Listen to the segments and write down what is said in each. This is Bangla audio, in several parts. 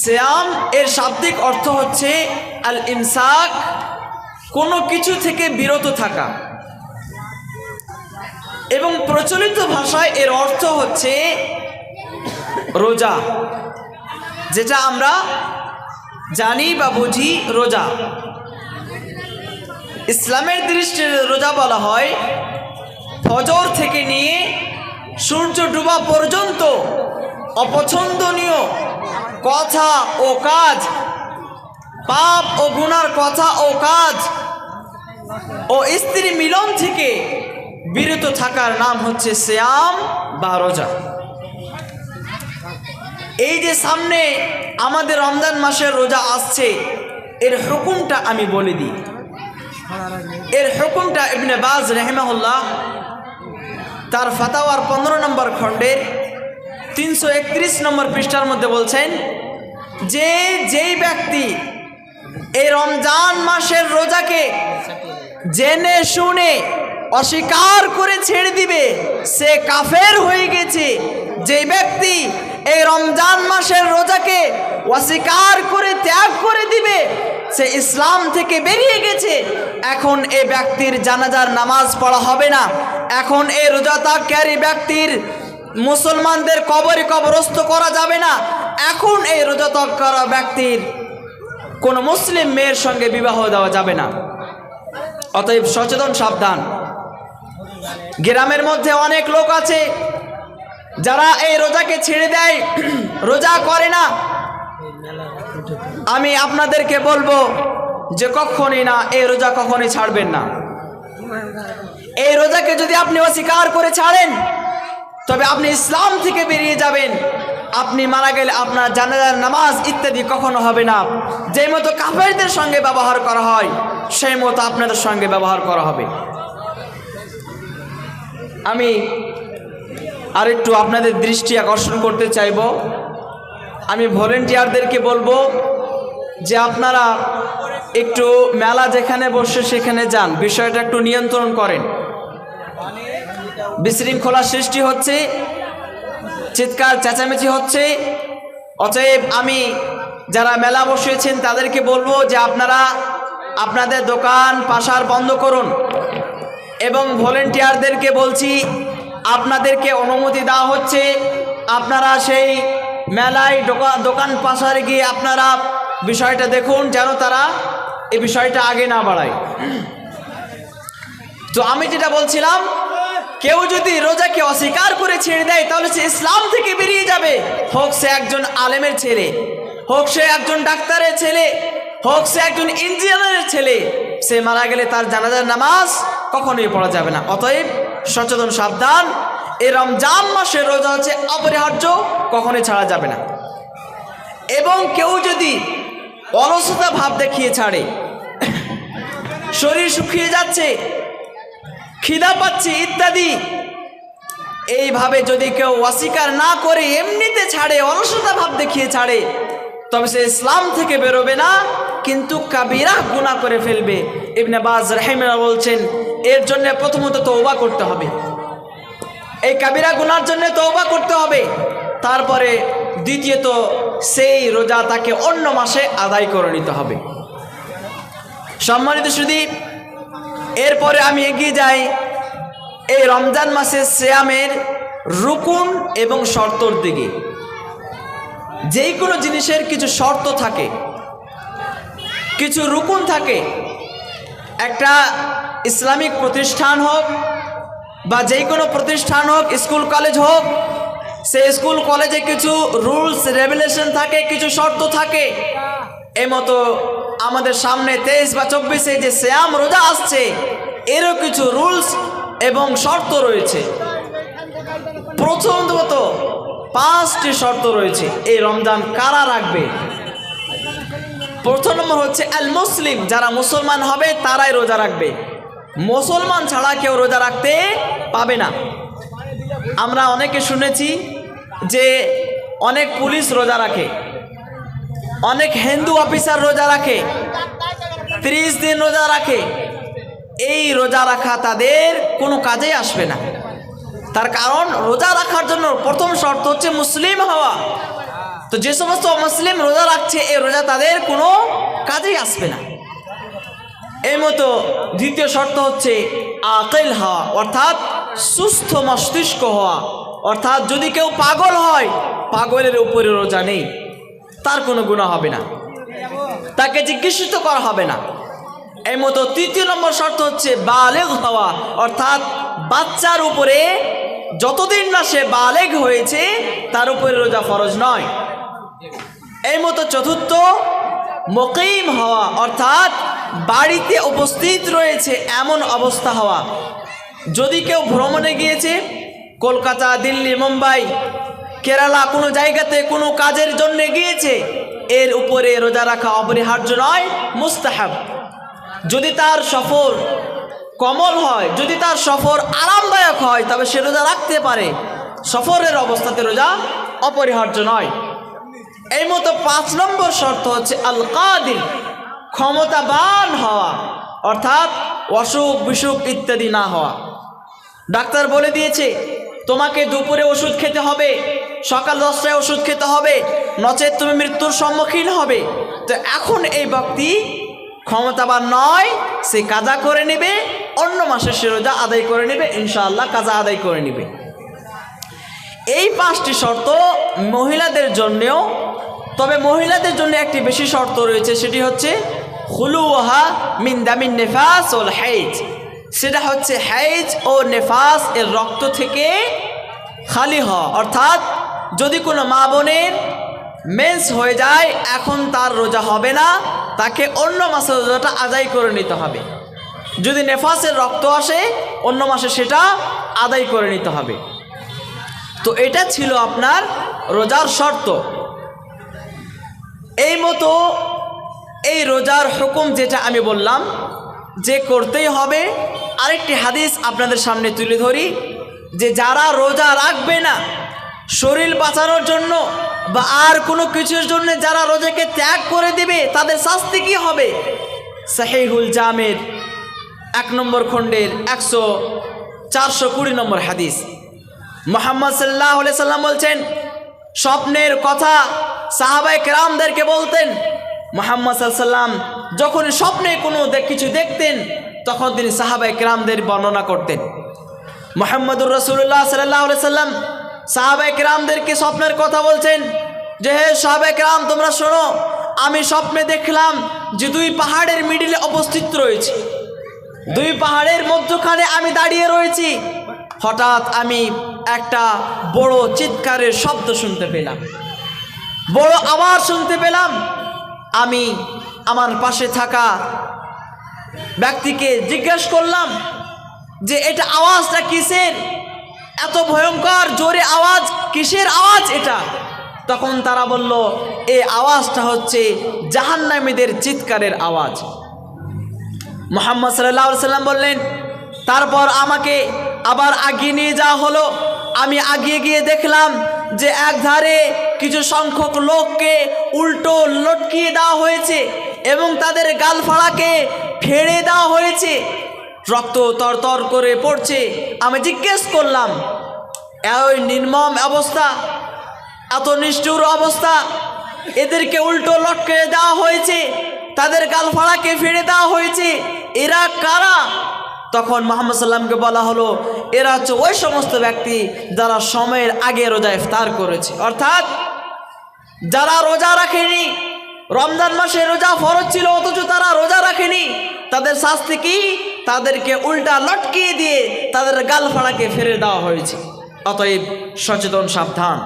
সিয়াম এর শাব্দিক অর্থ হচ্ছে আল ইমসাক, কোনো কিছু থেকে বিরত থাকা, এবং প্রচলিত ভাষায় এর অর্থ হচ্ছে রোজা, যেটা আমরা জানি বা বুঝি রোজা। ইসলামের দৃষ্টিতে রোজা বলা হয় ফজর থেকে নিয়ে সূর্য ডুবা পর্যন্ত অপছন্দনীয় কথা ও কাজ, পাপ ও গুনার কথা ও কাজ ও স্ত্রী মিলন থেকে বিরত থাকার নাম হচ্ছে সিয়াম বা রোজা। এই যে সামনে আমাদের রমজান মাসের রোজা আসছে, এর হুকুমটা আমি বলে দিই। এর হুকুমটা ইবনে বাজ রাহিমাহুল্লাহ তার ফাতাওয়ার 15 নম্বর খণ্ডের 331 নম্বর পৃষ্ঠার মধ্যে বলছেন যে যেই ব্যক্তি এই রমজান মাসের রোজাকে জেনে শুনে অস্বীকার করে ছেড়ে দিবে সে কাফের হয়ে গেছে। যে ব্যক্তি এই রমজান মাসের রোজাকে অস্বীকার করে ত্যাগ করে দিবে সে ইসলাম থেকে বেরিয়ে গেছে। এখন এই ব্যক্তির জানাজার নামাজ পড়া হবে না। এখন এই রোজা ত্যাগকারী ব্যক্তির মুসলমানদের কবরে কবরস্থ করা যাবে না। এখন এই রোজা ত্যাগ করা ব্যক্তির কোনো মুসলিম মেয়ের সঙ্গে বিবাহ দেওয়া যাবে না। অতএব সচেতন, সাবধান। গ্রামের মধ্যে অনেক লোক আছে যারা এই রোজাকে ছেড়ে দেয়, রোজা করে না। আমি আপনাদেরকে বলবো যে কখনই না, এই রোজা কখনই ছাড়বেন না। এই রোজাকে যদি আপনি অস্বীকার করে ছাড়েন তবে আপনি ইসলাম থেকে বেরিয়ে যাবেন। আপনি মারা গেলে আপনার জানাজার নামাজ ইত্যাদি কখনো হবে না। যে মতো কাফেরদের সঙ্গে ব্যবহার করা হয় সেই মতো আপনাদের সঙ্গে ব্যবহার করা হবে। আমি আরেকটু আপনাদের দৃষ্টি আকর্ষণ করতে চাইব। আমি ভলেন্টিয়ারদেরকে বলবো যে আপনারা একটু মেলা যেখানে বসে সেখানে যান, বিষয়টা একটু নিয়ন্ত্রণ করেন। বিশৃঙ্খলা সৃষ্টি হচ্ছে, চিৎকার চেঁচামেচি হচ্ছে। অতএব আমি যারা মেলা বসিয়েছেন তাদেরকে বলবো যে আপনারা আপনাদের দোকান পাশার বন্ধ করুন। এবং ভলেন্টিয়ারদেরকে বলছি আপনাদেরকে অনুমতি দেওয়া হচ্ছে, আপনারা সেই মেলায় দোকান পাশারে গিয়ে আপনারা বিষয়টা দেখুন যেন তারা এই বিষয়টা আগে না বাড়ায়। তো আমি যেটা বলছিলাম, কেউ যদি রোজাকে অস্বীকার করে ছেড়ে দেয় তাহলে সে ইসলাম থেকে বেরিয়ে যাবে। হোক সে একজন আলেমের ছেলে, হোক সে একজন ডাক্তারের ছেলে, হোক সে একজন ইঞ্জিনিয়ারের ছেলে, সে মারা গেলে তার জানাজার নামাজ কখনোই পড়া যাবে না। অতএব সচেতন, সাবধান। এই রমজান মাসের রোজা হচ্ছে অপরিহার্য, কখনোই ছাড়া যাবে না। এবং কেউ যদি অলসতা ভাব দেখিয়ে ছাড়ে, শরীর শুকিয়ে যাচ্ছে, খিদা পাচ্ছে ইত্যাদি, এইভাবে যদি কেউ অস্বীকার না করে এমনিতে ছাড়ে, অলসতা ভাব দেখিয়ে ছাড়ে, তবে সে ইসলাম থেকে বেরোবে না, কিন্তু কাবিরা গুনাহ করে ফেলবে। ইবনে বাজ রাহিমাহুল্লাহ বলছেন এর জন্য প্রথমত তওবা করতে হবে। এই কাবিরা গুনার জন্য তওবা করতে হবে। তারপরে দ্বিতীয়ত সেই রোজা তাকে অন্য মাসে আদায় করে নিতে হবে। সম্মানিত সুধী, এরপরে আমি এগিয়ে যাই এই রমজান মাসের সিয়ামের রুকুন এবং শর্তর দিকে। যেই কোনো জিনিসের কিছু শর্ত থাকে, কিছু রুকুন থাকে। একটা ইসলামিক প্রতিষ্ঠান হোক বা যেই কোনো প্রতিষ্ঠান হোক, স্কুল কলেজ হোক, সেই স্কুল কলেজে কিছু রুলস রেগুলেশন থাকে, কিছু শর্ত থাকে। এই মতো আমাদের সামনে 23 বা 24-এ যে সিয়াম রোজা আসছে, এরও কিছু রুলস এবং শর্ত রয়েছে। প্রথমত 5টি শর্ত রয়েছে এই রমজান কারা রাখবে। প্রথম নম্বর হচ্ছে আল মুসলিম, যারা মুসলমান হবে তারাই রোজা রাখবে। মুসলমান ছাড়া কেউ রোজা রাখতে পাবে না। আমরা অনেকে শুনেছি যে অনেক পুলিশ রোজা রাখে, অনেক হিন্দু অফিসার রোজা রাখে, 30 দিন রোজা রাখে। এই রোজা রাখা তাদের কোনো কাজে আসবে না। তার কারণ রোজা রাখার জন্য প্রথম শর্ত হচ্ছে মুসলিম হওয়া। তো যে সমস্ত মুসলিম রোজা রাখছে এই রোজা তাদের কোনো কাজেই আসবে না। এই মতো দ্বিতীয় শর্ত হচ্ছে আকিল হওয়া, অর্থাৎ সুস্থ মস্তিষ্ক হওয়া। অর্থাৎ যদি কেউ পাগল হয়, পাগলের উপরে রোজা নেই, তার কোনো গুনাহ হবে না, তাকে জিজ্ঞাসিত করা হবে না। এই মতো তৃতীয় নম্বর শর্ত হচ্ছে বালেগ হওয়া, অর্থাৎ বাচ্চার উপরে যতদিন না সে বালেগ হয়েছে তার উপরে রোজা ফরজ নয়। এই মতো চতুর্থ মুকিম হওয়া, অর্থাৎ বাড়িতে উপস্থিত রয়েছে এমন অবস্থা হওয়া। যদি কেউ ভ্রমণে গিয়েছে, কলকাতা, দিল্লি, মুম্বাই, কেরালা কোনো জায়গাতে কোনো কাজের জন্য গিয়েছে, এর উপরে রোজা রাখা অপরিহার্য নয়, মুস্তাহাব। যদি তার সফর কমল হয়, যদি তার সফর আরামদায়ক হয়, তবে সে রোজা রাখতে পারে। সফরের অবস্থাতে রোজা অপরিহার্য নয়। এই মতো 5 নম্বর শর্ত হচ্ছে আল কাদির, ক্ষমতাবান হওয়া, অর্থাৎ অসুখ বিসুখ ইত্যাদি না হওয়া। ডাক্তার বলে দিয়েছে তোমাকে দুপুরে ওষুধ খেতে হবে, সকাল 10টায় ওষুধ খেতে হবে, নচেত তুমি মৃত্যুর সম্মুখীন হবে। তো এখন এই ব্যক্তি ক্ষমতাবান নয়, সে কাজা করে নেবে, অন্য মাসে সে রোজা আদায় করে নেবে, ইনশাআল্লাহ কাজা আদায় করে নেবে। এই 5টি শর্ত মহিলাদের জন্যেও, তবে মহিলাদের জন্য একটি বেশি শর্ত রয়েছে, সেটি হচ্ছে খুলুহা মিন দামিন নেফাস ওল হাইজ। সেটা হচ্ছে হাইজ ও নেফাস এর রক্ত থেকে খালি হওয়া। অর্থাৎ যদি কোনো মা বোনের মেন্স হয়ে যায়, এখন তার রোজা হবে না, তাকে অন্য মাসের রোজাটা আদায় করে নিতে হবে। যদি নেফাসের রক্ত আসে, অন্য মাসে সেটা আদায় করে নিতে হবে। তো এটা ছিল আপনার রোজার শর্ত। এই মতো এই রোজার হুকুম যেটা আমি বললাম যে করতেই হবে। আরেকটি হাদিস আপনাদের সামনে তুলে ধরি, যে যারা রোজা রাখবে না শরীর বাঁচানোর জন্য বা আর কোনো কিছুর জন্য, যারা রোজাকে ত্যাগ করে দিবে, তাদের শাস্তি কি হবে? সহিহুল জামের 1 নম্বর খণ্ডের 420 নম্বর হাদিস। মুহাম্মদ সাল্লাল্লাহু আলাইহি সাল্লাম বলছেন, স্বপ্নের কথা সাহাবায়ে কেরামদেরকে বলতেন। মুহাম্মদ সাল্লাল্লাহু আলাইহি সাল্লাম যখন স্বপ্নে কোনো কিছু দেখতেন, তখন তিনি সাহাবায়ে কেরামদের বর্ণনা করতেন। মুহাম্মদুর রাসূলুল্লাহ সাল্লাল্লাহু আলাইহি সাল্লাম সাহাবায়ে কেরামদেরকে স্বপ্নের কথা বলছেন যে, হে সাহাবায়ে কেরাম, তোমরা শোনো, আমি স্বপ্নে দেখলাম যে 2 পাহাড়ের মিডিলে উপস্থিত রয়েছে, 2 পাহাড়ের মধ্যখানে আমি দাঁড়িয়ে রয়েছি। হঠাৎ আমি একটা বড় চিৎকারের শব্দ শুনতে পেলাম, বড় আওয়াজ শুনতে পেলাম। আমি আমার পাশে থাকা ব্যক্তিকে জিজ্ঞাসা করলাম যে এটা আওয়াজটা কিসের? এত ভয়ঙ্কর জোরে আওয়াজ, কিসের আওয়াজ এটা? তখন তারা বলল, এই আওয়াজটা হচ্ছে জাহান্নামীদের চিৎকারের আওয়াজ। মুহাম্মদ সাল্লাল্লাহু আলাইহি সাল্লাম বললেন, তারপর আমাকে আবার আগিয়ে নিয়ে যাওয়া হলো। আমি আগিয়ে গিয়ে দেখলাম যে একধারে কিছু সংখ্যক লোককে উল্টো লটকিয়ে দেওয়া হয়েছে এবং তাদের গালফাড়াকে ফেড়ে দেওয়া হয়েছে, রক্ত তরতর করে পড়ছে। আমি জিজ্ঞেস করলাম, এই নির্মম অবস্থা, এত নিষ্ঠুর অবস্থা, এদেরকে উল্টো লটকে দেওয়া হয়েছে, তাদের গালফাড়াকে ফেড়ে দেওয়া হয়েছে, এরা কারা? তখন মুহাম্মদ সাল্লামকে বলা হলো, এরা হচ্ছে ওই সমস্ত ব্যক্তি যারা সময়ের আগে রোজা ইফতার করেছে। অর্থাৎ যারা রোজা রাখেনি, রমজান মাসে রোজা ফরজ ছিল অথচ তারা রোজা রাখেনি, তাদের শাস্তি কি? তাদেরকে উল্টা লটকিয়ে দিয়ে তাদের গালফাড়াকে ফেরে দেওয়া হয়েছে। অতএব সচেতন, সাবধান।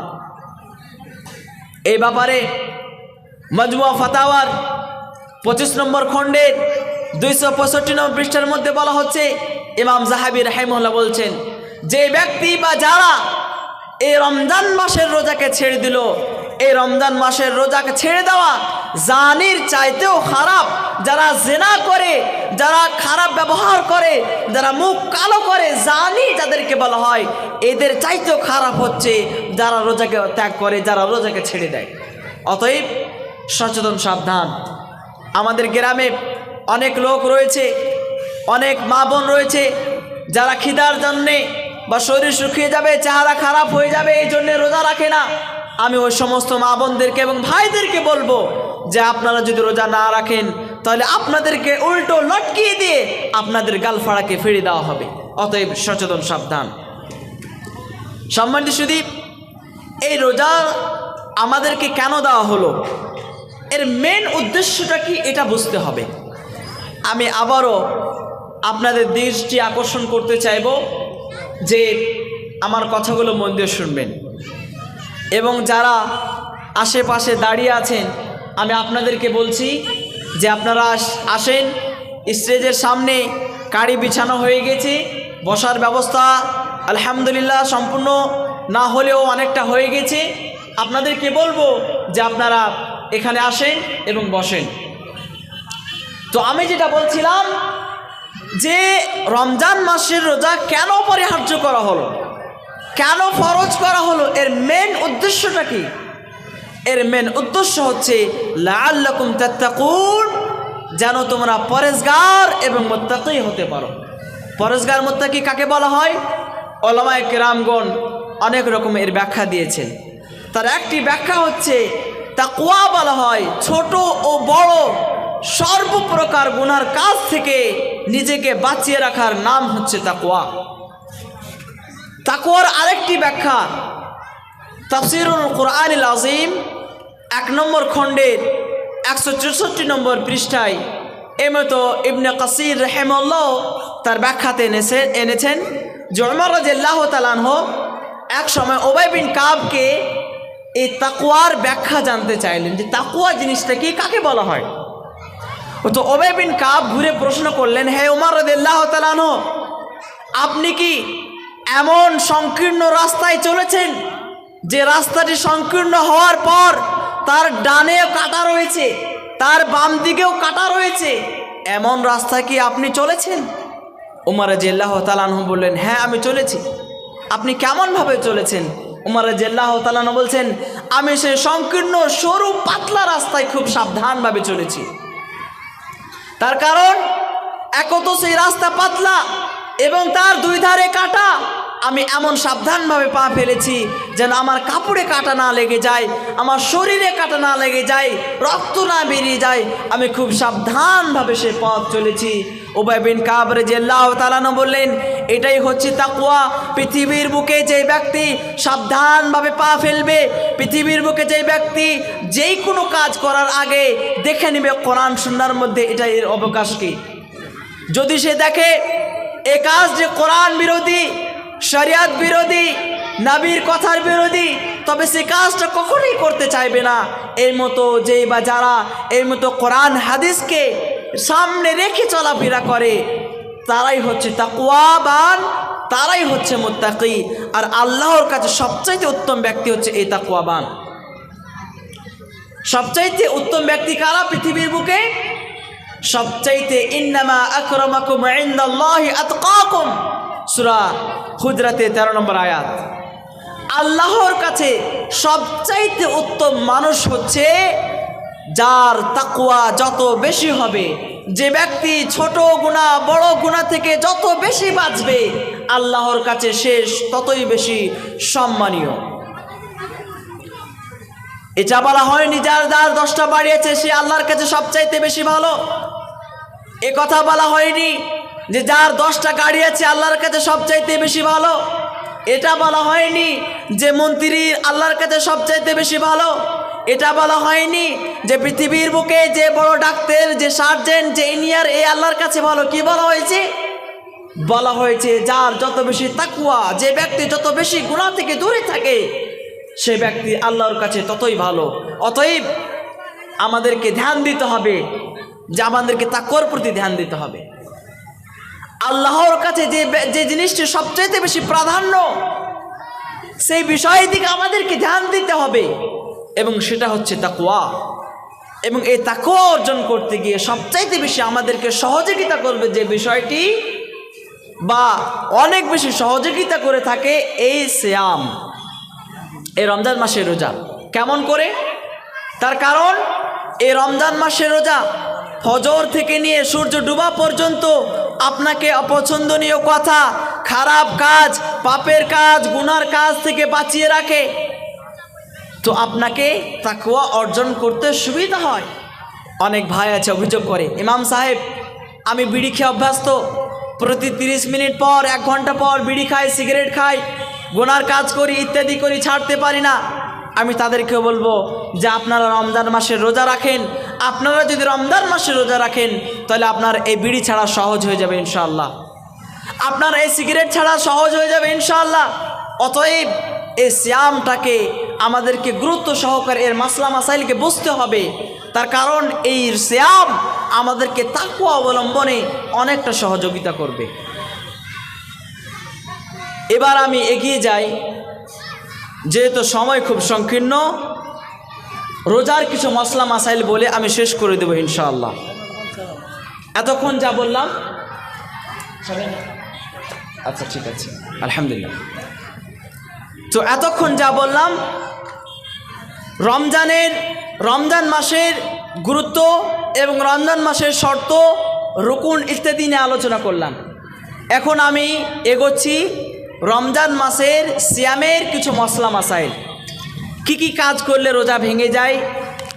এই ব্যাপারে মাজমুয়া ফাতাওয়ার 25 নম্বর খণ্ডের 265 নম্বর পৃষ্ঠার মধ্যে বলা হচ্ছে, ইমাম যাহাবী রাহিমাহুল্লাহ বলছেন, যে ব্যক্তি বা যারা এই রমজান মাসের রোজাকে ছেড়ে দিল, এই রমজান মাসের রোজাকে ছেড়ে দেওয়া জানির চাইতেও খারাপ। যারা জিনা করে, যারা খারাপ ব্যবহার করে, যারা মুখ কালো করে, জানি যাদেরকে বলা হয়, এদের চাইতেও খারাপ হচ্ছে যারা রোজাকে ত্যাগ করে, যারা রোজাকে ছেড়ে দেয়। অতএব সচেতন, সাবধান। আমাদের গ্রামে অনেক লোক রয়েছে, অনেক মা বোন রয়েছে, যারা খিদার জন্যে বা শরীর শুকিয়ে যাবে, চেহারা খারাপ হয়ে যাবে, এই জন্যে রোজা রাখে না। আমি ওই সমস্ত মা বোনদেরকে এবং ভাইদেরকে বলবো যে আপনারা যদি রোজা না রাখেন তাহলে আপনাদেরকে উল্টো লটকিয়ে দিয়ে আপনাদের গালফাড়াকে ফিরিয়ে দেওয়া হবে। অতএব সচেতন, সাবধান। সম্মানিত সুধী, এই রোজা আমাদেরকে কেন দেওয়া হলো, এর মেন উদ্দেশ্যটা কি এটা বুঝতে হবে। আমি আবারও আপনাদের দৃষ্টি আকর্ষণ করতে চাইব যে আমার কথাগুলো মন দিয়ে শুনবেন, এবং যারা আশেপাশে দাঁড়িয়ে আছেন আমি আপনাদেরকে বলছি যে আপনারা আসেন। স্টেজের সামনে কারি বিছানো হয়ে গেছে, বসার ব্যবস্থা আলহামদুলিল্লাহ সম্পূর্ণ না হলেও অনেকটা হয়ে গেছে। আপনাদেরকে বলবো যে আপনারা এখানে আসেন এবং বসেন। তো আমি যেটা বলছিলাম যে রমজান মাসের রোজা কেন অপরিহার্য করা হলো, কেন ফরজ করা হলো, এর মেন উদ্দেশ্যটা কি? এর মেন উদ্দেশ্য হচ্ছে লাআল্লাকুম তাত্তাকুন, যেন তোমরা পরেজগার এবং মুত্তাকি হতে পারো। পরেজগার মুত্তাকি কাকে বলা হয়? উলামায়ে কেরামগণ অনেক রকম এর ব্যাখ্যা দিয়েছেন। তার একটি ব্যাখ্যা হচ্ছে তাকওয়া বলা হয় ছোট ও বড় সর্বপ্রকার গুনার কাজ থেকে নিজেকে বাঁচিয়ে রাখার নাম হচ্ছে তাকওয়া। তাকওয়ার আরেকটি ব্যাখ্যা তাফসীরুল কুরআনিল আযীম 1 নম্বর খণ্ডের 164 নম্বর পৃষ্ঠায় এমতো ইবনে কাসির রাহিমাহুল্লাহ তার ব্যাখ্যাতে এনেছেন যে ওমর রাদিয়াল্লাহু তাআলা আনহু এক সময় উবাই বিন কাবকে এই তাকওয়ার ব্যাখ্যা জানতে চাইলেন যে তাকওয়া জিনিসটা কি, কাকে বলা হয়। তো উবাই বিন কাব ঘুরে প্রশ্ন করলেন, হে ওমর রাদিয়াল্লাহু তাআলা আনহু, আপনি কি এমন সংকীর্ণ রাস্তায় চলেছেন যে রাস্তাটি সংকীর্ণ হওয়ার পর তার ডানেও কাটা রয়েছে, তার বাম দিকেও কাটা রয়েছে, এমন রাস্তায় কি আপনি চলেছেন? ওমর রাদিয়াল্লাহু তাআলা আনহু বললেন, হ্যাঁ আমি চলেছি। আপনি কেমনভাবে চলেছেন? ওমর রাদিয়াল্লাহু তাআলা আনহু বলছেন, আমি সেই সংকীর্ণ সরু পাতলা রাস্তায় খুব সাবধানভাবে চলেছি। তার কারণ এক তো সেই রাস্তা পাতলা এবং তার দুই ধারে কাটা, আমি এমন সাবধানভাবে পা ফেলেছি যেন আমার কাপড়ে কাটা না লেগে যায়, আমার শরীরে কাটা না লেগে যায়, রক্ত না বেরিয়ে যায়। আমি খুব সাবধানভাবে সে পথ চলেছি। উবাই বিন কাব রাদিয়াল্লাহু তাআলা আনহু বললেন, এটাই হচ্ছে তাকওয়া। পৃথিবীর বুকে যে ব্যক্তি সাবধানভাবে পা ফেলবে, পৃথিবীর বুকে যে ব্যক্তি যেই কোনো কাজ করার আগে দেখে নেবে কোরআন সুন্নাহর মধ্যে এটা এর অবকাশ কি। যদি সে দেখে এ কাজ যে কোরআন বিরোধী, শরিয়ত বিরোধী, নবীর কথার বিরোধী, তবে সে কাজটা কখনোই করতে চাইবে না। এই মতো যেই বা যারা এই মতো কোরআন হাদিসকে সামনে রেখে চলাফেরা করে তারাই হচ্ছে তাকওয়াবান, তারাই হচ্ছে মুত্তাকি। আর আল্লাহর কাছে সবচাইতে উত্তম ব্যক্তি হচ্ছে এই তাকওয়াবান। সবচাইতে উত্তম ব্যক্তি কারা পৃথিবীর বুকে? সবচাইতে ইন্নামা আকরামাকুম ইনদাল্লাহি আতকাকুম, সূরা হুজরাতে 13 নম্বর আয়াত। আল্লাহর কাছে সবচাইতে উত্তম মানুষ হচ্ছে যার তাকওয়া যত বেশি হবে, যে ব্যক্তি ছোট গুনাহ বড় গুনাহ থেকে যত বেশি বাঁচবে আল্লাহর কাছে শেষ ততই বেশি সম্মানীয়। এটা বলা হয়নি যার 10টা বাড়িয়েছে সে আল্লাহর কাছে সবচাইতে বেশি ভালো। এ কথা বলা হয়নি যে যার 10টা গাড়ি আছে আল্লাহর কাছে সবচাইতে বেশি ভালো। এটা বলা হয়নি যে মন্ত্রী আল্লাহর কাছে সবচাইতে বেশি ভালো। এটা বলা হয়নি যে পৃথিবীর বুকে যে বড় ডাক্তার, যে সার্জেন্ট, যে ইঞ্জিনিয়ার এই আল্লাহর কাছে ভালো। কি বলা হয়েছে? বলা হয়েছে যার যত বেশি তাকওয়া, যে ব্যক্তি যত বেশি গুনাহ থেকে দূরে থাকে সে ব্যক্তি আল্লাহর কাছে ততই ভালো। অতএব আমাদেরকে ধ্যান দিতে হবে যে আমাদেরকে তাকওয়ার প্রতি ধ্যান দিতে হবে। আল্লাহর কাছে যে জিনিসটি সবচাইতে বেশি প্রাধান্য সেই বিষয়ের দিকে আমাদেরকে ধ্যান দিতে হবে এবং সেটা হচ্ছে তাকওয়া। এবং এই তাকওয়া অর্জন করতে গিয়ে সবচাইতে বেশি আমাদেরকে সহযোগিতা করবে যে বিষয়টি বা অনেক বেশি সহযোগিতা করে থাকে এই সিয়াম, এই রমজান মাসের রোজা। কেমন করে? তার কারণ এই রমজান মাসের রোজা ফজর থেকে নিয়ে সূর্য ডুবা পর্যন্ত আপনাকে অপছন্দনীয় কথা, খারাপ কাজ, পাপের কাজ, গুনার কাজ থেকে বাঁচিয়ে রাখে। তো আপনাকে তাকওয়া অর্জন করতে সুবিধা হয়। অনেক ভাই আছে অভিযোগ করে, ইমাম সাহেব আমি বিড়ি খেয়ে অভ্যস্ত, প্রতি 30 মিনিট পর 1 ঘন্টা পর বিড়ি খাই, সিগারেট খাই, গুনার কাজ করি, ইত্যাদি করি, ছাড়তে পারি না। আমি তাদেরকে বলবো যে আপনারা রমজান মাসে রোজা রাখেন। আপনারা যদি রমজান মাসে রোজা রাখেন তাহলে আপনার এই বিড়ি ছাড়া সহজ হয়ে যাবে ইনশাআল্লাহ, আপনার এই সিগারেট ছাড়া সহজ হয়ে যাবে ইনশাআল্লাহ। অতএব এই সিয়ামটাকে আমাদেরকে গুরুত্ব সহকারে এর মাসলা মাসাইলকে বুঝতে হবে। তার কারণ এই সিয়াম আমাদেরকে তাকওয়া অবলম্বনে অনেকটা সহযোগিতা করবে। এবার আমি এগিয়ে যাই, যেহেতু সময় খুব সংকীর্ণ, রোজার কিছু মশলা মাসাইল বলে আমি শেষ করে দেব ইনশাআল্লাহ। এতক্ষণ যা বললাম, আচ্ছা ঠিক আছে, আলহামদুলিল্লাহ। তো এতক্ষণ যা বললাম রমজান মাসের গুরুত্ব এবং রমজান মাসের শর্ত, রুকুন ইত্যাদি নিয়ে আলোচনা করলাম। এখন আমি এগোচ্ছি রমজান মাসের সিয়ামের কিছু মশলা মাসাইল। কি কি কাজ করলে রোজা ভেঙে যায়,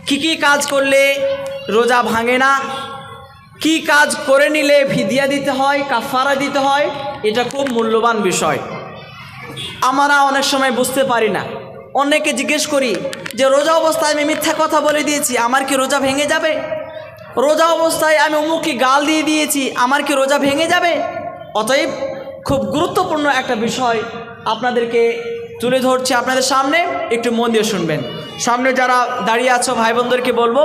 কি কি কাজ করলে রোজা ভাঙে না, কি কাজ করে নিলে ফিদিয়া দিতে হয়, কাফারা দিতে হয়। এটা খুব মূল্যবান বিষয়। আমরা অনেক সময় বুঝতে পারি না। অনেকে জিজ্ঞেস করি যে রোজা অবস্থায় আমি মিথ্যা কথা বলে দিয়েছি, আমার কি রোজা ভেঙে যাবে? রোজা অবস্থায় আমি অমুককে গাল দিয়ে দিয়েছি, আমার কি রোজা ভেঙে যাবে? অতএব খুব গুরুত্বপূর্ণ একটা বিষয় আপনাদেরকে তুলে ধরছি আপনাদের সামনে, একটু মন দিয়ে শুনবেন। সামনে যারা দাঁড়িয়ে আছো ভাই বোনদেরকে বলবো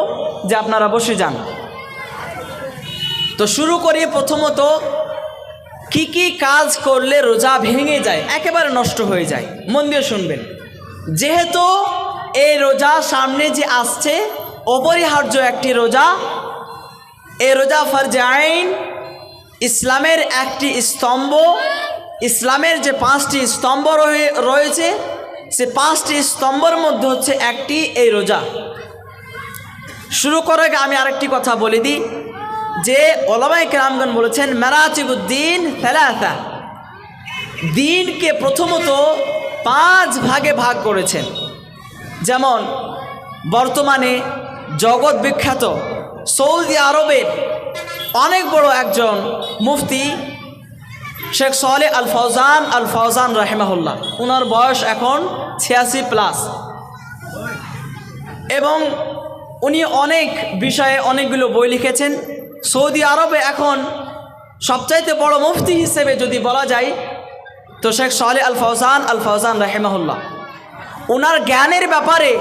যে আপনারা বসে যান। তো শুরু করি। প্রথমত, কি কি কাজ করলে রোজা ভেঙে যায়, একেবারে নষ্ট হয়ে যায়? মন দিয়ে শুনবেন। যেহেতু এই রোজা সামনে যে আসছে অপরিহার্য একটি রোজা, এই রোজা ফরজে আইন, ইসলামের একটি স্তম্ভ। ইসলামের যে 5টি স্তম্ভ রয়েছে, সে 5টি স্তম্ভের মধ্যে হচ্ছে একটি এই রোজা। শুরু করার আগে আমি আরেকটি কথা বলে দিই যে ওলামায়ে কেরামগণ বলেছেন মারাতিবুদ্দিন সালাসা, দিনকে প্রথমত 5 ভাগে ভাগ করেছেন। যেমন বর্তমানে জগৎ বিখ্যাত সৌদি আরবের অনেক বড় একজন মুফতি শেখ সালেহ আল ফৌজান রাহিমাহুল্লাহ, ওনার বয়স এখন 86+, এবং উনি অনেক বিষয়ে অনেকগুলো বই লিখেছেন। সৌদি আরবে এখন সবচাইতে বড় মুফতি হিসেবে যদি বলা যায় তো শেখ সালেহ আল ফৌজান রাহিমাহুল্লাহ। ওনার জ্ঞানের ব্যাপারে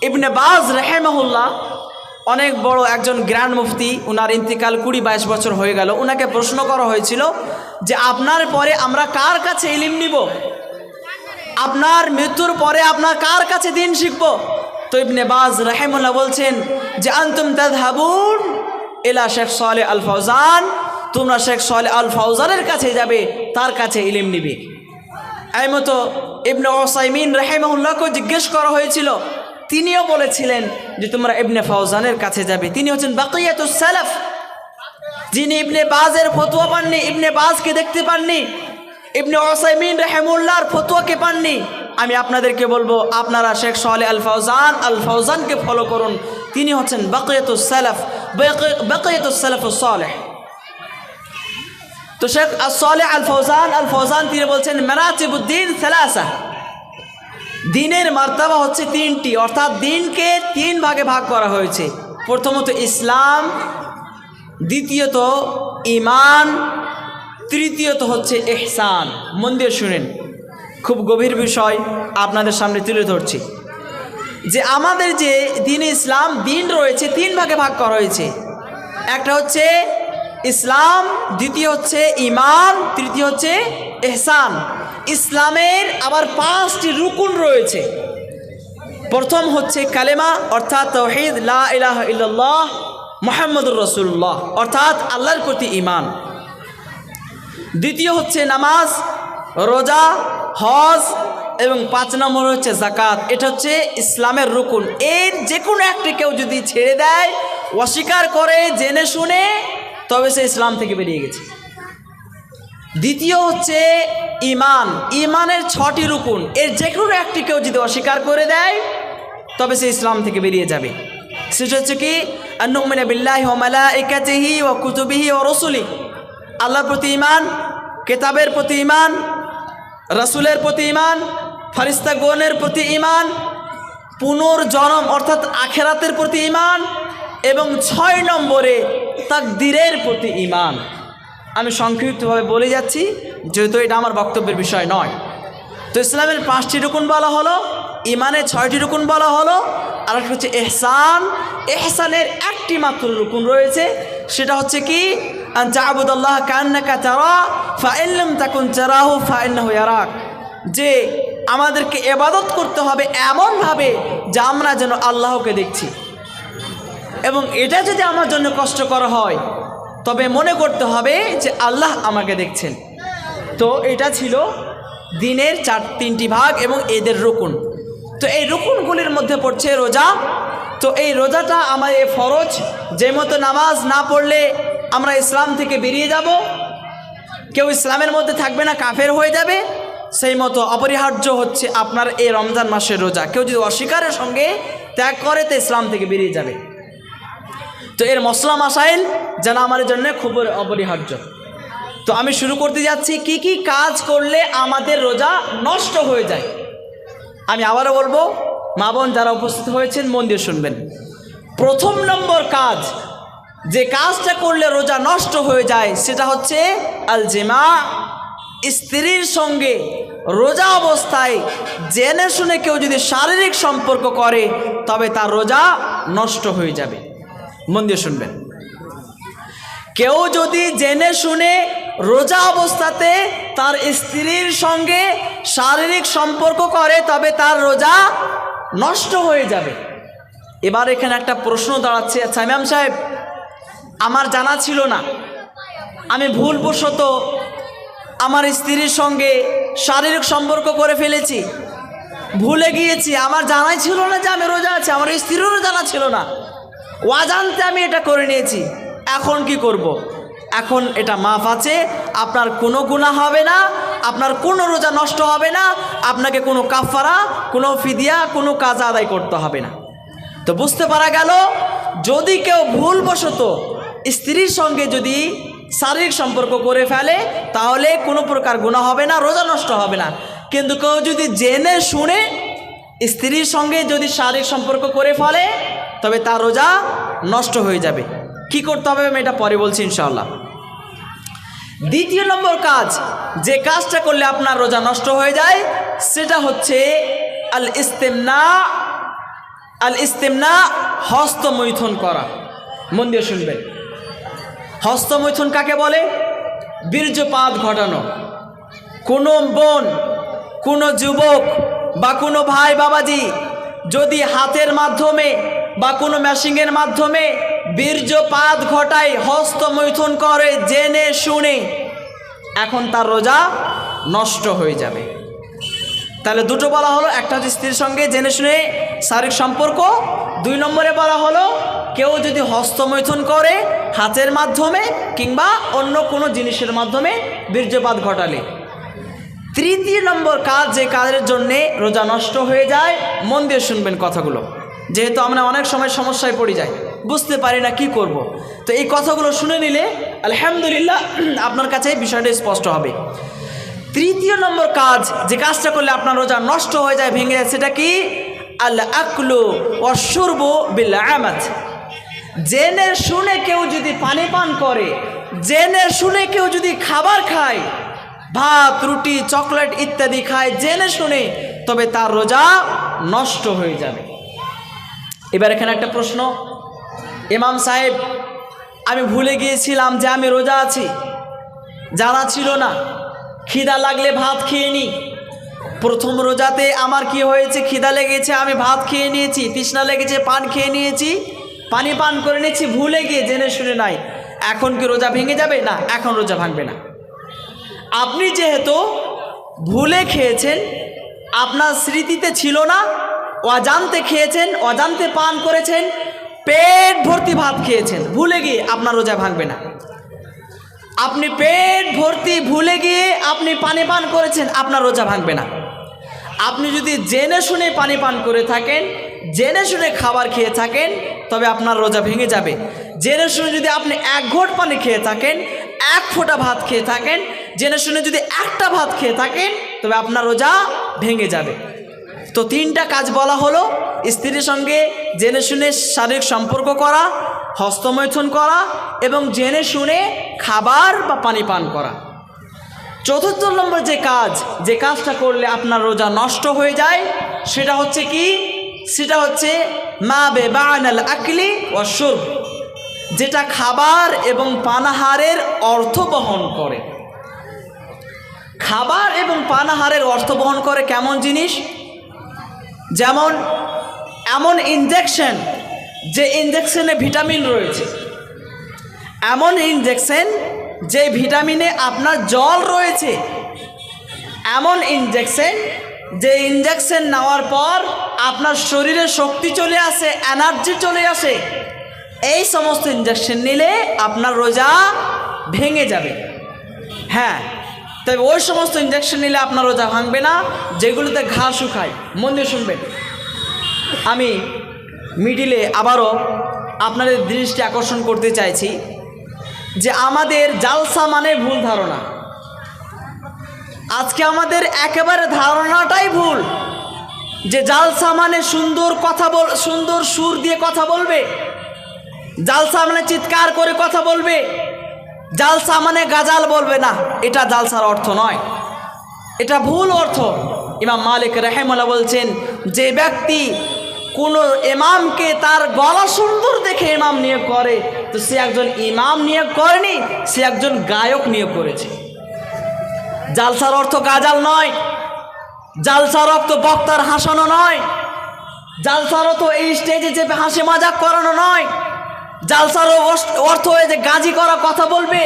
ইবনে বাজ রাহিমাহুল্লাহ অনেক বড় একজন গ্র্যান্ড মুফতি, ওনার ইন্তিকাল 20-22 বছর হয়ে গেল। ওনাকে প্রশ্ন করা হয়েছিল যে আপনার পরে আমরা কার কাছে ইলম নিব, আপনার মৃত্যুর পরে আপনার কার কাছে দিন শিখব? তো ইবনে বাজ রাহিমাহুল্লাহ বলছেন যে আনতুম তাযহাবুন ইলা শেখ সালেহ আল ফৌজান, তোমরা শেখ সালেহ আল ফৌজানের কাছে যাবে, তার কাছে ইলম নিবে। এই মতো ইবনে উসাইমিন রাহিমাহুল্লাহকে জিজ্ঞেস করা হয়েছিল, তিনিও বলেছিলেন যে তোমরা ইবনে ফৌজানের কাছে যাবে। তিনি হচ্ছেন বাকিয়াতুস সালাফ, যিনি ইবনে বাজের ফতোয়া পাননি, ইবনে বাজকে দেখতে পাননি, ইবনে উসাইমিন রাহিমাহুল্লাহর ফতোয়াকে পাননি। আমি আপনাদেরকে বলবো আপনারা শেখ সালেহ আল ফৌজানকে ফলো করুন। তিনি হচ্ছেন বাকিয়াতুস সালাফুস সালেহ। তো শেখ সালেহ আল ফৌজান তিনি বলছেন মারাতিবুদ্দিন সালাসা, দিনের মার্তাবা হচ্ছে 3টি, অর্থাৎ দিনকে 3 ভাগে ভাগ করা হয়েছে। প্রথমত ইসলাম, দ্বিতীয়ত ঈমান, তৃতীয়ত হচ্ছে ইহসান। মন দিয়ে শুনেন, খুব গভীর বিষয় আপনাদের সামনে তুলে ধরছি যে আমাদের যে দিন ইসলাম, দিন রয়েছে 3 ভাগে ভাগ করা হয়েছে। একটা হচ্ছে ইসলাম, দ্বিতীয় হচ্ছে ঈমান, তৃতীয় হচ্ছে ইহসান। ইসলামের আবার 5টি রুকুন রয়েছে। প্রথম হচ্ছে কালেমা, অর্থাৎ তাওহীদ, লা ইলাহা ইল্লাল্লাহ মুহাম্মাদুর রাসূলুল্লাহ, অর্থাৎ আল্লাহর প্রতি ঈমান। দ্বিতীয় হচ্ছে নামাজ, রোজা, হজ, এবং 5 নম্বর হচ্ছে যাকাত। এটা হচ্ছে ইসলামের রুকুন। এর যে কোনো একটি কেউ যদি ছেড়ে দেয়, অস্বীকার করে, জেনে শুনে, তবে সে ইসলাম থেকে বেরিয়ে গেছে। দ্বিতীয় হচ্ছে ঈমান। ঈমানের 6টি রুকুন, এর যে কোনো একটি কেউ যদি অস্বীকার করে দেয় তবে সে ইসলাম থেকে বেরিয়ে যাবে। সেটা হচ্ছে কি, আন্নুমিনা বিল্লাহি ওয়া মালাইকাতিহি ওয়া কুতুবিহি ওয়া রাসূলিহি, আল্লাহর প্রতি ঈমান, কিতাবের প্রতি ঈমান, রাসূলের প্রতি ঈমান, ফেরেশতাগণের প্রতি ঈমান, পুনর্জন্ম অর্থাৎ আখিরাতের প্রতি ঈমান, এবং 6 নম্বরে তাকদীরের প্রতি ঈমান। আমি সংক্ষিপ্তভাবে বলে যাচ্ছি যেহেতু এটা আমার বক্তব্যের বিষয় নয়। তো ইসলামের 5টি রুকুন বলা হলো, ঈমানের 6টি রুকুন বলা হলো, আর একটা হচ্ছে ইহসান। ইহসানের একটি মাত্র রুকুন রয়েছে, সেটা হচ্ছে কি, আন তা'বুদাল্লাহ কান্নাকা তারা ফাইন লাম তাকুন তারাহু ফাইন্নাহু ইয়ারাক, যে আমাদেরকে ইবাদত করতে হবে এমনভাবে যে আমরা যেন আল্লাহকে দেখছি, এবং এটা যদি আমার জন্য কষ্টকর হয় তবে মনে করতে হবে যে আল্লাহ আমাকে দেখছেন। তো এটা ছিল দিনের 3টি ভাগ এবং এদের রুকুন। তো এই রুকুনগুলির মধ্যে পড়ছে রোজা। তো এই রোজাটা আমাদের ফরজ, যে মতো নামাজ না পড়লে আমরা ইসলাম থেকে বেরিয়ে যাব, কেউ ইসলামের মধ্যে থাকবে না, কাফের হয়ে যাবে, সেই মতো অপরিহার্য হচ্ছে আপনার এই রমজান মাসের রোজা। কেউ যদি অস্বীকারের সঙ্গে ত্যাগ করে তো ইসলাম থেকে বেরিয়ে যাবে। তো এর মশলা মাসাইল জানা আমাদের জন্য খুব অপরিহার্য। তো আমি শুরু করতে যাচ্ছি কি কি কাজ করলে আমাদের রোজা নষ্ট হয়ে যায়। আমি আবারও বলবো, মা বোন যারা উপস্থিত হয়েছেন মন দিয়ে শুনবেন। প্রথম নম্বর কাজ, যে কাজটা করলে রোজা নষ্ট হয়ে যায়, সেটা হচ্ছে আল জিমা। স্ত্রীর সঙ্গে রোজা অবস্থায় জেনে শুনে কেউ যদি শারীরিক সম্পর্ক করে তবে তার রোজা নষ্ট হয়ে যাবে। মন দিয়ে শুনবেন, কেউ যদি জেনে শুনে রোজা অবস্থাতে তার স্ত্রীর সঙ্গে শারীরিক সম্পর্ক করে তবে তার রোজা নষ্ট হয়ে যাবে। এবার এখানে একটা প্রশ্ন দাঁড়াচ্ছে, আচ্ছা ইমাম সাহেব, আমার জানা ছিল না, আমি ভুলবশত আমার স্ত্রীর সঙ্গে শারীরিক সম্পর্ক করে ফেলেছি, ভুলে গিয়েছি, আমার জানাই ছিল না যে আমি রোজা আছি, আমার স্ত্রীরও জানা ছিল না, অজান্তে আমি এটা করে নিয়েছি, এখন কি করব? এখন এটা মাফ আছে, আপনার কোনো গুনাহ হবে না, আপনার কোনো রোজা নষ্ট হবে না, আপনাকে কোনো কাফারা, কোনো ফিদিয়া, কোনো কাজা আদায় করতে হবে না। তো বুঝতে পারা গেল, যদি কেউ ভুলবশত স্ত্রীর সঙ্গে যদি শারীরিক সম্পর্ক করে ফেলে তাহলে কোনো প্রকার গুনাহ হবে না, রোজা নষ্ট হবে না। কিন্তু কেউ যদি জেনে শুনে স্ত্রীর সঙ্গে যদি শারীরিক সম্পর্ক করে ফেলে তবে তার রোজা নষ্ট হয়ে যাবে। কি করতে হবে আমি এটা পরে বলছি ইনশাআল্লাহ। দ্বিতীয় নম্বর কাজ, যে কাজটা করলে আপনার রোজা নষ্ট হয়ে যায়, সেটা হচ্ছে আল ইস্তেমনা। আল ইস্তেমনা, হস্তমৈথুন করা। মন দিয়ে শুনবেন, হস্তমৈথুন কাকে বলে? বীর্যপাত ঘটানো। কোনো বোন, কোনো যুবক বা কোনো ভাই বাবাজি যদি হাতের মাধ্যমে বা কোনো মেশিনের মাধ্যমে বীর্যপাত ঘটায়, হস্তমৈথুন করে জেনে শুনে, এখন তার রোজা নষ্ট হয়ে যাবে। তাহলে দুটো বলা হলো, একটা হচ্ছে স্ত্রীর সঙ্গে জেনে শুনে শারীরিক সম্পর্ক, 2 নম্বরে বলা হলো কেউ যদি হস্তমৈথুন করে হাতের মাধ্যমে কিংবা অন্য কোনো জিনিসের মাধ্যমে বীর্যপাত ঘটালে। তৃতীয় নম্বর কাজ, যে কাজের জন্যে রোজা নষ্ট হয়ে যায়, মন দিয়ে শুনবেন কথাগুলো, যেহেতু আমরা অনেক সময় সমস্যায় পড়ে যাই, বুঝতে পারি না কি করব। তো এই কথাগুলো শুনে নিলে আলহামদুলিল্লাহ আপনার কাছে বিষয়টা স্পষ্ট হবে। তৃতীয় নম্বর কাজ, যে কাজটা করলে আপনার রোজা নষ্ট হয়ে যায়, ভেঙে যায়, সেটা কি? আল আকলু ওয়াশুরবু বিল আমাদ। জেনে শুনে কেউ যদি পানি পান করে, জেনে শুনে কেউ যদি খাবার খায়, ভাত, রুটি, চকলেট ইত্যাদি খায় জেনে শুনে, তবে তার রোজা নষ্ট হয়ে যাবে। এবার এখানে একটা প্রশ্ন, ইমাম সাহেব আমি ভুলে গিয়েছিলাম যে আমি রোজা আছি, জানা ছিল না, খিদা লাগলে ভাত খেয়ে নিই। প্রথম রোজাতে আমার কি হয়েছে, খিদা লেগেছে, আমি ভাত খেয়ে নিয়েছি, তৃষ্ণা লেগেছে, পান খেয়ে নিয়েছি, পানি পান করে নিয়েছি, ভুলে গিয়ে জেনে শুনে নাই, এখন কি রোজা ভেঙে যাবে? না, এখন রোজা ভাঙবে না। আপনি যেহেতু ভুলে খেয়েছেন, আপনার স্মৃতিতে ছিল না, অজান্তে খেয়েছেন, অজান্তে পান করেছেন, পেট ভর্তি ভাত খেয়েছেন, ভুলে গিয়ে, আপনার রোজা ভাঙবে না। আপনি পেট ভর্তি ভুলে গিয়ে আপনি পানি পান করেছেন, আপনার রোজা ভাঙবে না। আপনি যদি জেনে শুনে পানি পান করে থাকেন, জেনে শুনে খাবার খেয়ে থাকেন, তবে আপনার রোজা ভেঙে যাবে। জেনে শুনে যদি আপনি এক ঘট পানি খেয়ে থাকেন, এক ফোঁটা ভাত খেয়ে থাকেন, জেনে শুনে যদি একটা ভাত খেয়ে থাকেন, তবে আপনার রোজা ভেঙে যাবে। তো তিনটা কাজ বলা হলো: স্ত্রীর সঙ্গে জেনে শুনে শারীরিক সম্পর্ক করা, হস্তমৈথুন করা এবং জেনে শুনে খাবার বা পানি পান করা। চতুর্থ নম্বর যে কাজটা করলে আপনার রোজা নষ্ট হয়ে যায়, সেটা হচ্ছে কি? সেটা হচ্ছে মা বেবানাল আকলি ওয়া শুরব, যেটা খাবার এবং পানাহারের অর্থ বহন করে। খাবার এবং পানাহারের অর্থ বহন করে কেমন জিনিস? যেমন এমন ইনজেকশন, যে ইনজেকশনে ভিটামিন রয়েছে, এমন ইনজেকশন যে ভিটামিনে আপনার জল রয়েছে, এমন ইনজেকশন যে ইনজেকশন নেওয়ার পর আপনার শরীরে শক্তি চলে আসে, এনার্জি চলে আসে। এই সমস্ত ইনজেকশন নিলে আপনার রোজা ভেঙে যাবে। হ্যাঁ, তবে ওই সমস্ত ইনজেকশন নিলে আপনার রোজা ভাঙবে না যেগুলোতে ঘা শুকায়। মন দিয়ে শুনবেন। আমি মিডিলে আবারও আপনাদের দৃষ্টি আকর্ষণ করতে চাইছি যে আমাদের জালসা মানে ভুল ধারণা। আজকে আমাদের একেবারে ধারণাটাই ভুল যে জালসা মানে সুন্দর সুর দিয়ে কথা বলবে, জালসা মানে চিৎকার করে কথা বলবে, জালসা মানে গাজাল বলবে না। এটা জালসার অর্থ নয়, এটা ভুল অর্থ। ইমাম মালিক রাহিমাহুল্লাহ বলছেন, যে ব্যক্তি কোনো ইমামকে তার গলা সুন্দর দেখে ইমাম নিয়োগ করে, তো সে একজন ইমাম নিয়োগ করেনি, সে একজন গায়ক নিয়োগ করেছে। জালসার অর্থ গাজাল নয়, জালসার অর্থ বক্তার হাসানো নয়, জালসার অর্থ এই স্টেজে চেপে হাসি মজাক করানো নয়, জালসার অর্থ হয়ে যে গাজি করা কথা বলবে,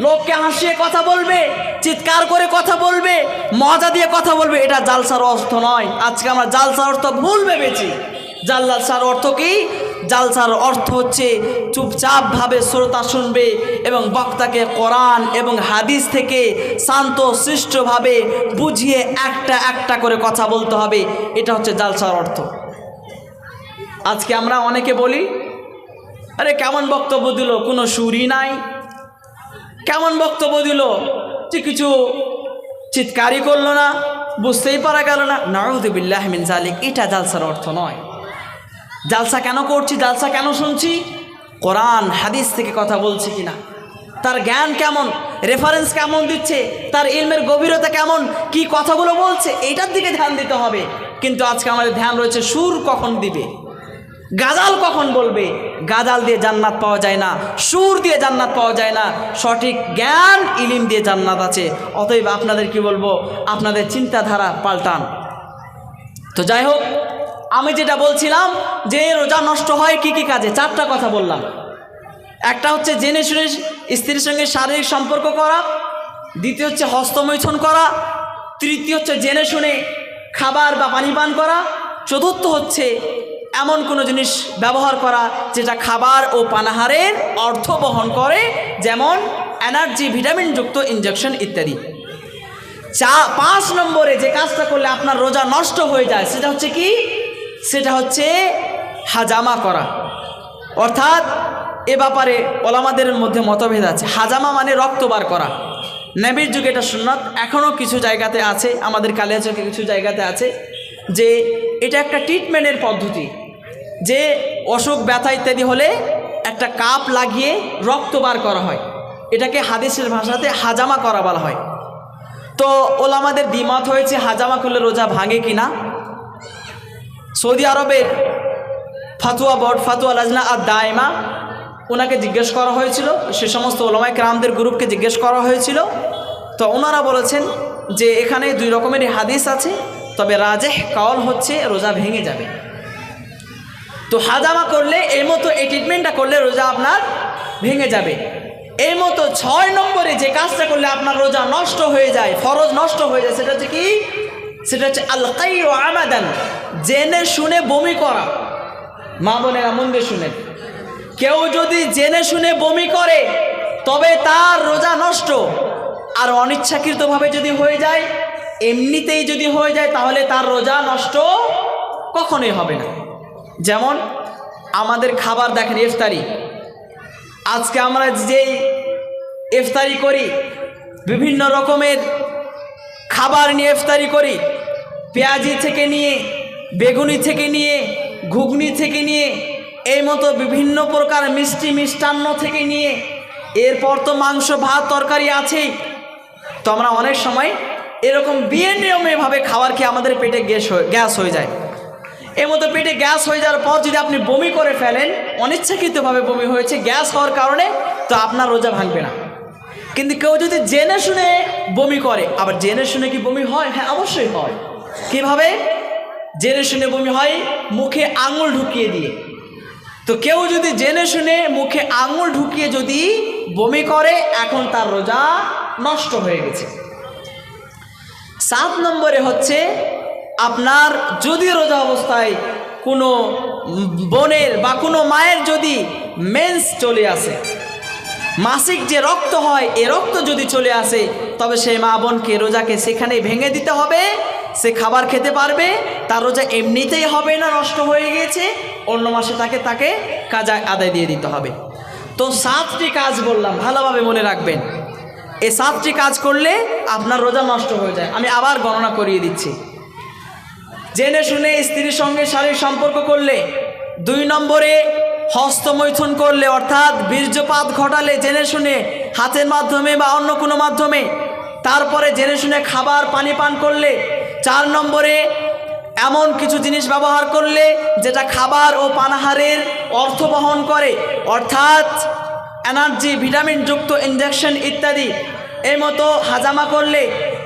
লোককে হাসিয়ে কথা বলবে, চিৎকার করে কথা বলবে, মজা দিয়ে কথা বলবে, এটা জালসার অর্থ নয়। আজকে আমরা জালসার অর্থ ভুল ভেবেছি। জালসার অর্থ কি? জালসার অর্থ হচ্ছে চুপচাপভাবে শ্রোতা শুনবে এবং বক্তাকে কোরআন এবং হাদিস থেকে শান্ত শিষ্টভাবে বুঝিয়ে একটা একটা করে কথা বলতে হবে। এটা হচ্ছে জালসার অর্থ। আজকে আমরা অনেকে বলি, আরে কেমন বক্তব্য দিল, কোনো সুরই নাই, কেমন বক্তব্য দিল, যে কিছু চিৎকারই করলো না, বুঝতেই পারা গেল না। নাউযু বিল্লাহি মিন যালিক। এটা জালসার অর্থ নয়। জালসা কেন করছি, জালসা কেন শুনছি? কোরআন হাদিস থেকে কথা বলছি কিনা, তার জ্ঞান কেমন, রেফারেন্স কেমন দিচ্ছে, তার ইলমের গভীরতা কেমন, কি কথাগুলো বলছে, এইটার দিকে ধ্যান দিতে হবে। কিন্তু আজকে আমাদের ধ্যান রয়েছে সুর কখন দিবে, গাজাল কখন বলবে। গাজাল দিয়ে জান্নাত পাওয়া যায় না, সুর দিয়ে জান্নাত পাওয়া যায় না। সঠিক জ্ঞান ইলিম দিয়ে জান্নাত আছে। অতএব আপনাদের কি বলবো, আপনাদের চিন্তাধারা পাল্টান। তো যাই হোক, আমি যেটা বলছিলাম যে রোজা নষ্ট হয় কি কি কাজে, চারটা কথা বললাম। একটা হচ্ছে জেনে শুনে স্ত্রীর সঙ্গে শারীরিক সম্পর্ক করা, দ্বিতীয় হচ্ছে হস্তমৈথুন করা, তৃতীয় হচ্ছে জেনে শুনে খাবার বা পানি পান করা, চতুর্থ হচ্ছে এমন কোনো জিনিস ব্যবহার করা যেটা খাবার ও পানাহারের অর্থ বহন করে, যেমন এনার্জি, ভিটামিনযুক্ত ইনজেকশন ইত্যাদি। 5 নম্বরে যে কাজটা করলে আপনার রোজা নষ্ট হয়ে যায় সেটা হচ্ছে কি? সেটা হচ্ছে হাজামা করা। অর্থাৎ এ ব্যাপারে ওলামাদের মধ্যে মতভেদ আছে। হাজামা মানে রক্ত বার করা। নবীর যুগে এটা সুন্নাত, এখনও কিছু জায়গাতে আছে, আমাদের কালিয়াচকে কিছু জায়গাতে আছে, যে এটা একটা ট্রিটমেন্টের পদ্ধতি। যে অসুখ ব্যথা ইত্যাদি হলে একটা কাপ লাগিয়ে রক্ত বার করা হয়, এটাকে হাদিসের ভাষাতে হাজামা করা বলা হয়। তো ওলামাদের দ্বিমত হয়েছে হাজামা করলে রোজা ভাঙে কিনা। সৌদি আরবের ফাতুয়া বোর্ড, ফাতুয়া লাজনা আর দায়মা, ওনাকে জিজ্ঞেস করা হয়েছিল, সে সমস্ত ওলামায়ে কেরামদের গ্রুপকে জিজ্ঞেস করা হয়েছিল। তো ওনারা বলেছেন যে এখানে 2 রকমেরই হাদিস আছে, তবে রাজেহ কাউল হচ্ছে রোজা ভেঙে যাবে। তো হাজামা করলে এই মতো এই ট্রিটমেন্টটা করলে রোজা আপনার ভেঙে যাবে। এই মতো 6 নম্বরে যে কাজটা করলে আপনার রোজা নষ্ট হয়ে যায়, ফরজ নষ্ট হয়ে যায়, সেটা হচ্ছে কি? সেটা হচ্ছে আল কাইউ আমাদান, জেনে শুনে বমি করা। মা বোনেরা মন দিয়ে শুনেন, কেউ যদি জেনে শুনে বমি করে তবে তার রোজা নষ্ট। আর অনিচ্ছাকৃতভাবে যদি হয়ে যায়, এমনিতেই যদি হয়ে যায়, তাহলে তার রোজা নষ্ট কখনোই হবে না। যেমন আমাদের খাবার দেখেন, ইফতারি। আজকে আমরা যেই ইফতারি করি, বিভিন্ন রকমের খাবার নিয়ে ইফতারি করি, পেঁয়াজি থেকে নিয়ে, বেগুনি থেকে নিয়ে, ঘুগনি থেকে নিয়ে, এই মতো বিভিন্ন প্রকার মিষ্টি মিষ্টান্ন থেকে নিয়ে, এরপর তো মাংস ভাত তরকারি আছেই। তো আমরা অনেক সময় এরকম বিয়ে নিয়মেভাবে খাবার খেয়ে আমাদের পেটে গ্যাস হয়ে যায়। এর মতো পেটে গ্যাস হয়ে যাওয়ার পর যদি আপনি বমি করে ফেলেন, অনিচ্ছাকৃতভাবে বমি হয়েছে গ্যাস হওয়ার কারণে, তো আপনার রোজা ভাঙবে না। কিন্তু কেউ যদি জেনে শুনে বমি করে, আবার জেনে শুনে কি বমি হয়? হ্যাঁ, অবশ্যই হয়। কিভাবে জেনে শুনে বমি হয়? মুখে আঙুল ঢুকিয়ে দিয়ে। তো কেউ যদি জেনে শুনে মুখে আঙুল ঢুকিয়ে যদি বমি করে, এখন তার রোজা নষ্ট হয়ে গেছে। 7 নম্বরে হচ্ছে, আপনার যদি রোজা অবস্থায় কোনো বোনের বা কোনো মায়ের যদি মেন্স চলে আসে, মাসিক যে রক্ত হয়, এ রক্ত যদি চলে আসে, তবে সেই মা বোনকে রোজাকে সেখানেই ভেঙে দিতে হবে। সে খাবার খেতে পারবে, তার রোজা এমনিতেই হবে না, নষ্ট হয়ে গিয়েছে, অন্য মাসে তাকে কাজা আদায় দিয়ে দিতে হবে। তো 7টি কাজ বললাম, ভালোভাবে মনে রাখবেন। এই 7টি কাজ করলে আপনার রোজা নষ্ট হয়ে যায়। আমি আবার গণনা করিয়ে দিচ্ছি। জেনে শুনে স্ত্রীর সঙ্গে শারীরিক সম্পর্ক করলে, 2 নম্বরে হস্তমৈথুন করলে, অর্থাৎ বীর্যপাত ঘটালে জেনে শুনে, হাতের মাধ্যমে বা অন্য কোনো মাধ্যমে, তারপরে জেনে শুনে খাবার পানি পান করলে, 4 নম্বরে এমন কিছু জিনিস ব্যবহার করলে যেটা খাবার ও পানাহারের অর্থ বহন করে, অর্থাৎ এনার্জি, ভিটামিনযুক্ত ইনজেকশন ইত্যাদি, এই মতো হাজামা করলে,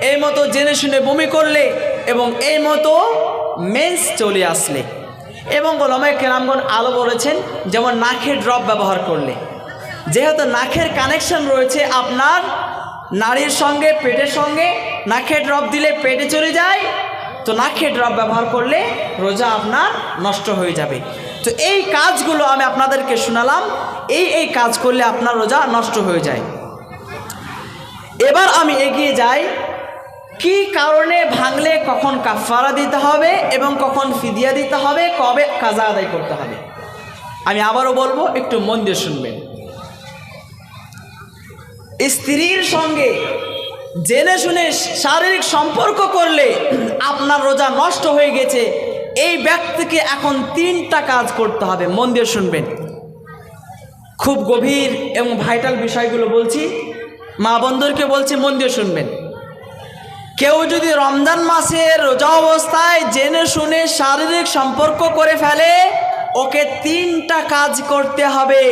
এই মতো জেনে শুনে বমি করলে, এবং এই মতো মেন্স চলে আসলে, এবং ওলামায়ে কেরামগণ আলো বলেছেন যেমন নাকের ড্রপ ব্যবহার করলে। যেহেতু নাকের কানেকশন রয়েছে আপনার নাড়ির সঙ্গে, পেটের সঙ্গে, নাকের ড্রপ দিলে পেটে চলে যায়, তো নাকের ড্রপ ব্যবহার করলে রোজা আপনার নষ্ট হয়ে যাবে। তো এই কাজগুলো আমি আপনাদেরকে শোনালাম, এই কাজ করলে আপনার রোজা নষ্ট হয়ে যায়। এবার আমি এগিয়ে যাই, কি কারণে ভাঙলে কখন কাফারা দিতে হবে এবং কখন ফিদিয়া দিতে হবে, কবে কাজা আদায় করতে হবে। আমি আবারও বলবো, একটু মন দিয়ে শুনবেন। স্ত্রীর সঙ্গে জেনে শুনে শারীরিক সম্পর্ক করলে আপনার রোজা নষ্ট হয়ে গেছে, এই ব্যক্তিকে এখন 3টা কাজ করতে হবে। মন দিয়ে শুনবেন, খুব গভীর এবং ভাইটাল বিষয়গুলো বলছি, মা বন্ধুরকে বলছি, মন দিয়ে শুনবেন। কেউ যদি রমজান মাসে রোজা অবস্থায় জেনে শুনে শারীরিক সম্পর্ক করে ফেলে, ওকে 3টা কাজ করতে হবে।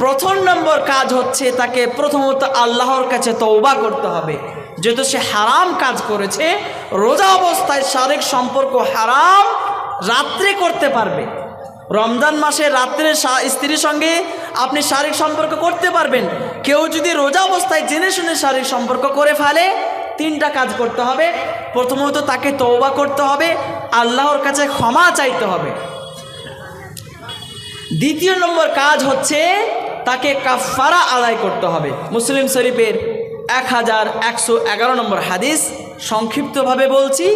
প্রথম নম্বর কাজ হচ্ছে, তাকে প্রথমত আল্লাহর কাছে তওবা করতে হবে, যেহেতু সে হারাম কাজ করেছে। রোজা অবস্থায় শারীরিক সম্পর্ক হারাম, রাত্রে করতে পারবে। রমজান মাসে রাত্রে স্ত্রীর সঙ্গে আপনি শারীরিক সম্পর্ক করতে পারবেন। কেউ যদি রোজা অবস্থায় জেনে শুনে শারীরিক সম্পর্ক করে ফেলে, 3টা কাজ করতে হবে। প্রথমত তাকে তওবা করতে হবে, আল্লাহর কাছে ক্ষমা চাইতে হবে। দ্বিতীয় নম্বর কাজ হচ্ছে, তাকে কাফারা আদায় করতে হবে। মুসলিম শরীফের 1111 নম্বর হাদিস, সংক্ষিপ্তভাবে বলছি।